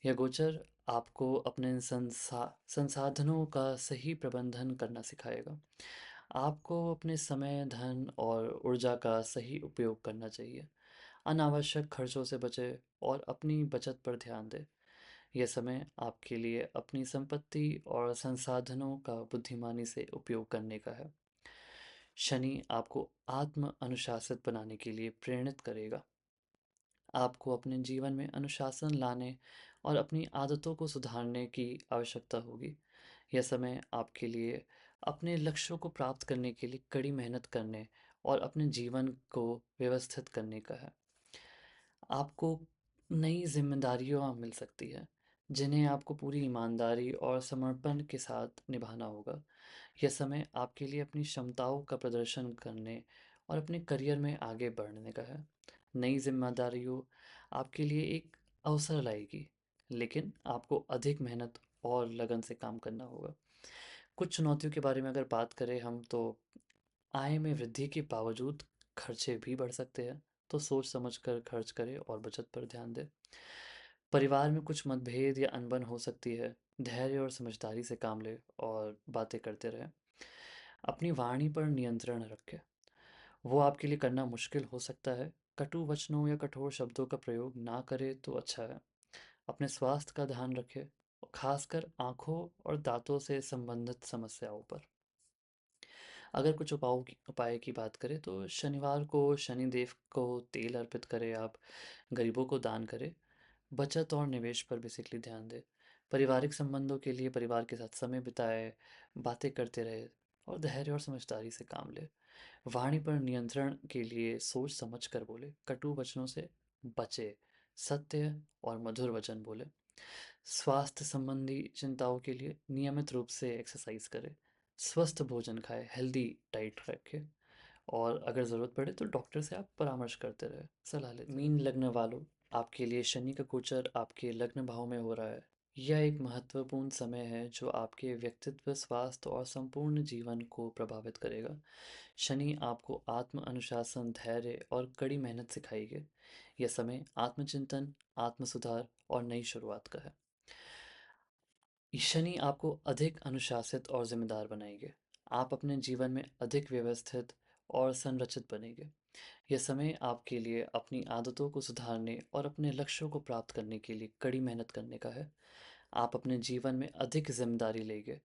यह गोचर आपको अपने संसाधनों का सही प्रबंधन करना सिखाएगा। आपको अपने समय, धन और ऊर्जा का सही उपयोग करना चाहिए। अनावश्यक खर्चों से बचें और अपनी बचत पर ध्यान दें। यह समय आपके लिए अपनी संपत्ति और संसाधनों का बुद्धिमानी से उपयोग करने का है। शनि आपको आत्म अनुशासित बनाने के लिए प्रेरित करेगा। आपको अपने जीवन में अनुशासन लाने और अपनी आदतों को सुधारने की आवश्यकता होगी। यह समय आपके लिए अपने लक्ष्यों को प्राप्त करने के लिए कड़ी मेहनत करने और अपने जीवन को व्यवस्थित करने का है। आपको नई जिम्मेदारियाँ मिल सकती है, जिन्हें आपको पूरी ईमानदारी और समर्पण के साथ निभाना होगा। यह समय आपके लिए अपनी क्षमताओं का प्रदर्शन करने और अपने करियर में आगे बढ़ने का है। नई जिम्मेदारियों आपके लिए एक अवसर लाएगी, लेकिन आपको अधिक मेहनत और लगन से काम करना होगा। कुछ चुनौतियों के बारे में अगर बात करें हम, तो आय में वृद्धि के बावजूद खर्चे भी बढ़ सकते हैं, तो सोच समझकर खर्च करें और बचत पर ध्यान दें। परिवार में कुछ मतभेद या अनबन हो सकती है। धैर्य और समझदारी से काम लें और बातें करते रहें। अपनी वाणी पर नियंत्रण रखें। वो आपके लिए करना मुश्किल हो सकता है। कटु वचनों या कठोर शब्दों का प्रयोग ना करें तो अच्छा है। अपने स्वास्थ्य का ध्यान रखें, खासकर आँखों और दाँतों से संबंधित समस्याओं पर। अगर कुछ उपाय की बात करें, तो शनिवार को शनिदेव को तेल अर्पित करें आप, गरीबों को दान करें, बचत और निवेश पर बेसिकली ध्यान दें। पारिवारिक संबंधों के लिए परिवार के साथ समय बिताएं, बातें करते रहे और धैर्य और समझदारी से काम लें। वाणी पर नियंत्रण के लिए सोच समझ कर बोले, कटु वचनों से बचे, सत्य और मधुर वचन बोले। स्वास्थ्य संबंधी चिंताओं के लिए नियमित रूप से एक्सरसाइज करें, स्वस्थ भोजन खाएं, हेल्दी डाइट रखें और अगर ज़रूरत पड़े तो डॉक्टर से आप परामर्श करते रहे, सलाह लेते मीन लग्न वालों, आपके लिए शनि का गोचर आपके लग्न भाव में हो रहा है। यह एक महत्वपूर्ण समय है जो आपके व्यक्तित्व, स्वास्थ्य और संपूर्ण जीवन को प्रभावित करेगा। शनि आपको आत्म अनुशासन, धैर्य और कड़ी मेहनत सिखाएगी। यह समय आत्मचिंतन, आत्म सुधार और नई शुरुआत का है। शनि आपको अधिक अनुशासित और जिम्मेदार बनाएंगे। आप अपने जीवन में अधिक व्यवस्थित और संरचित बनेंगे। यह समय आपके लिए अपनी आदतों को सुधारने और अपने लक्ष्यों को प्राप्त करने के लिए कड़ी मेहनत करने का है। आप अपने जीवन में अधिक जिम्मेदारी लेंगे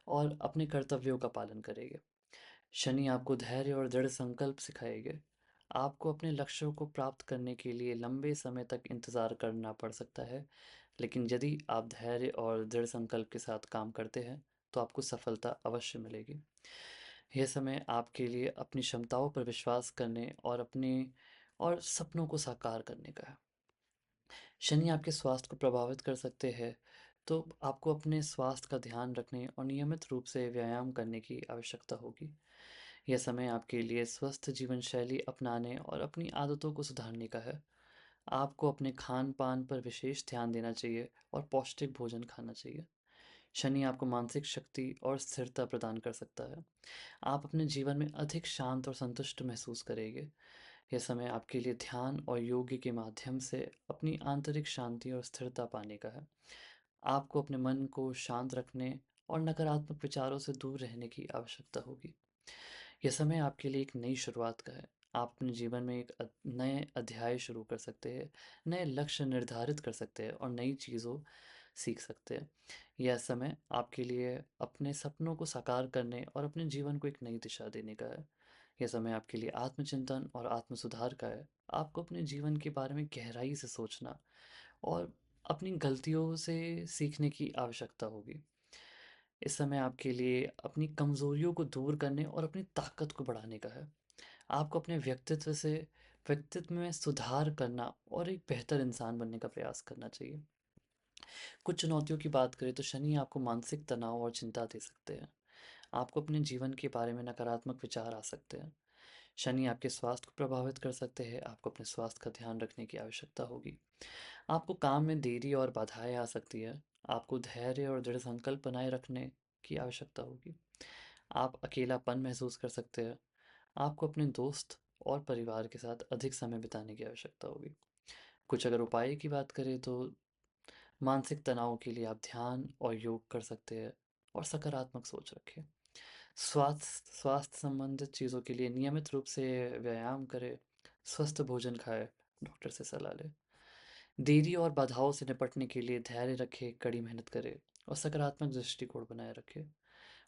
और अपने कर्तव्यों का पालन करेंगे। शनि आपको धैर्य और दृढ़ संकल्प सिखाएंगे। आपको अपने लक्ष्यों को प्राप्त करने के लिए लंबे समय तक इंतज़ार करना पड़ सकता है, लेकिन यदि आप धैर्य और दृढ़ संकल्प के साथ काम करते हैं, तो आपको सफलता अवश्य मिलेगी। यह समय आपके लिए अपनी क्षमताओं पर विश्वास करने और सपनों को साकार करने का है। शनि आपके स्वास्थ्य को प्रभावित कर सकते हैं, तो आपको अपने स्वास्थ्य का ध्यान रखने और नियमित रूप से व्यायाम करने की आवश्यकता होगी। यह समय आपके लिए स्वस्थ जीवन शैली अपनाने और अपनी आदतों को सुधारने का है। आपको अपने खान-पान पर विशेष ध्यान देना चाहिए और पौष्टिक भोजन खाना चाहिए। शनि आपको मानसिक शक्ति और स्थिरता प्रदान कर सकता है। आप अपने जीवन में अधिक शांत और संतुष्ट महसूस करेंगे। यह समय आपके लिए ध्यान और योग्य के माध्यम से अपनी आंतरिक शांति और स्थिरता पाने का है। आपको अपने मन को शांत रखने और नकारात्मक विचारों से दूर रहने की आवश्यकता होगी। यह समय आपके लिए एक नई शुरुआत का है। आप अपने जीवन में एक नए अध्याय शुरू कर सकते हैं, नए लक्ष्य निर्धारित कर सकते हैं और नई चीज़ों सीख सकते हैं। यह समय आपके लिए अपने सपनों को साकार करने और अपने जीवन को एक नई दिशा देने का है। यह समय आपके लिए आत्मचिंतन और आत्म सुधार का है। आपको अपने जीवन के बारे में गहराई से सोचना और अपनी गलतियों से सीखने की आवश्यकता होगी। इस समय आपके लिए अपनी कमज़ोरियों को दूर करने और अपनी ताकत को बढ़ाने का है। आपको अपने व्यक्तित्व में सुधार करना और एक बेहतर इंसान बनने का प्रयास करना चाहिए। कुछ चुनौतियों की बात करें तो शनि आपको मानसिक तनाव और चिंता दे सकते हैं। आपको अपने जीवन के बारे में नकारात्मक विचार आ सकते हैं। शनि आपके स्वास्थ्य को प्रभावित कर सकते हैं। आपको अपने स्वास्थ्य का ध्यान रखने की आवश्यकता होगी। आपको काम में देरी और बाधाएं आ सकती है। आपको धैर्य और दृढ़ संकल्प बनाए रखने की आवश्यकता होगी। आप अकेलापन महसूस कर सकते हैं। आपको अपने दोस्त और परिवार के साथ अधिक समय बिताने की आवश्यकता होगी। कुछ अगर उपाय की बात करें तो मानसिक तनाव के लिए आप ध्यान और योग कर सकते हैं और सकारात्मक सोच रखें। स्वास्थ्य संबंधित चीज़ों के लिए नियमित रूप से व्यायाम करें, स्वस्थ भोजन खाएं, डॉक्टर से सलाह लें। देरी और बाधाओं से निपटने के लिए धैर्य रखें, कड़ी मेहनत करें और सकारात्मक दृष्टिकोण बनाए रखें।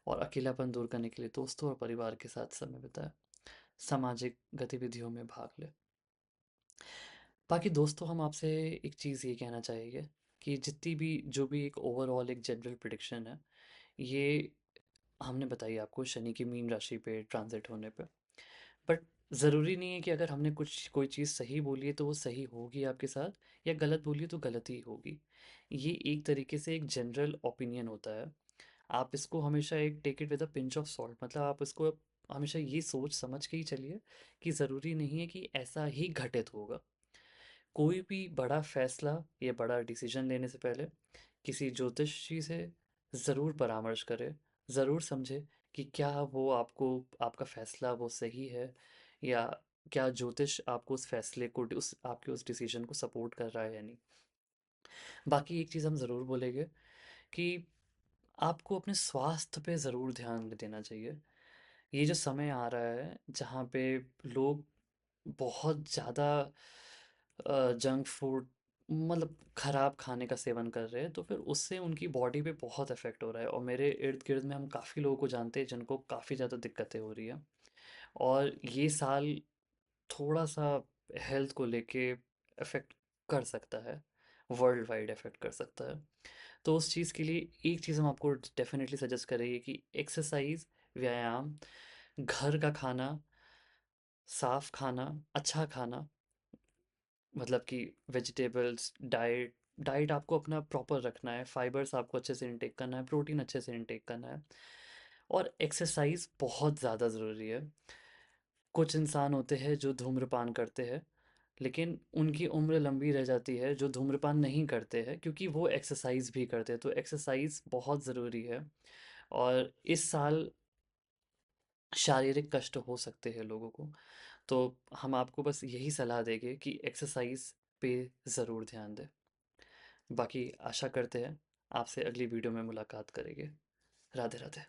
और अकेलापन दूर करने के लिए दोस्तों और परिवार के साथ समय बिताएं। सामाजिक गतिविधियों में भाग लें। बाकी दोस्तों, हम आपसे एक चीज़ ये कहना चाहेंगे कि जितनी भी जो भी एक ओवरऑल एक जनरल प्रिडिक्शन है, ये हमने बताई आपको शनि की मीन राशि पे ट्रांजिट होने पे। बट ज़रूरी नहीं है कि अगर हमने कुछ कोई चीज़ सही बोली है तो वो सही होगी आपके साथ, या गलत बोली है तो गलत ही होगी। ये एक तरीके से एक जनरल ओपिनियन होता है। आप इसको हमेशा एक take it with a pinch of salt, मतलब आप इसको हमेशा ये सोच समझ के ही चलिए कि ज़रूरी नहीं है कि ऐसा ही घटित होगा। कोई भी बड़ा फैसला या बड़ा डिसीजन लेने से पहले किसी ज्योतिषी से ज़रूर परामर्श करें। ज़रूर समझे कि क्या वो आपको आपका फैसला वो सही है, या क्या ज्योतिष आपको उस फैसले को उस आपके उस डिसीजन को सपोर्ट कर रहा है या नहीं। बाकी एक चीज़ हम ज़रूर बोलेंगे कि आपको अपने स्वास्थ्य पे ज़रूर ध्यान देना चाहिए। ये जो समय आ रहा है जहाँ पे लोग बहुत ज़्यादा जंक फूड, मतलब खराब खाने का सेवन कर रहे हैं, तो फिर उससे उनकी बॉडी पे बहुत इफ़ेक्ट हो रहा है। और मेरे इर्द गिर्द में हम काफ़ी लोगों को जानते हैं जिनको काफ़ी ज़्यादा दिक्कतें हो रही हैं। और ये साल थोड़ा सा हेल्थ को लेके इफ़ेक्ट कर सकता है, वर्ल्ड वाइड इफ़ेक्ट कर सकता है। तो उस चीज़ के लिए एक चीज़ हम आपको डेफिनेटली सजेस्ट करेंगे कि एक्सरसाइज, व्यायाम, घर का खाना, साफ खाना, अच्छा खाना, मतलब कि वेजिटेबल्स, डाइट डाइट आपको अपना प्रॉपर रखना है। फाइबर्स आपको अच्छे से इनटेक करना है, प्रोटीन अच्छे से इनटेक करना है, और एक्सरसाइज बहुत ज़्यादा ज़रूरी है। कुछ इंसान होते हैं जो धूम्रपान करते हैं, लेकिन उनकी उम्र लंबी रह जाती है जो धूम्रपान नहीं करते हैं, क्योंकि वो एक्सरसाइज भी करते हैं। तो एक्सरसाइज बहुत ज़रूरी है। और इस साल शारीरिक कष्ट हो सकते हैं लोगों को, तो हम आपको बस यही सलाह देंगे कि एक्सरसाइज पे ज़रूर ध्यान दें। बाकी आशा करते हैं आपसे अगली वीडियो में मुलाकात करेंगे। राधे राधे।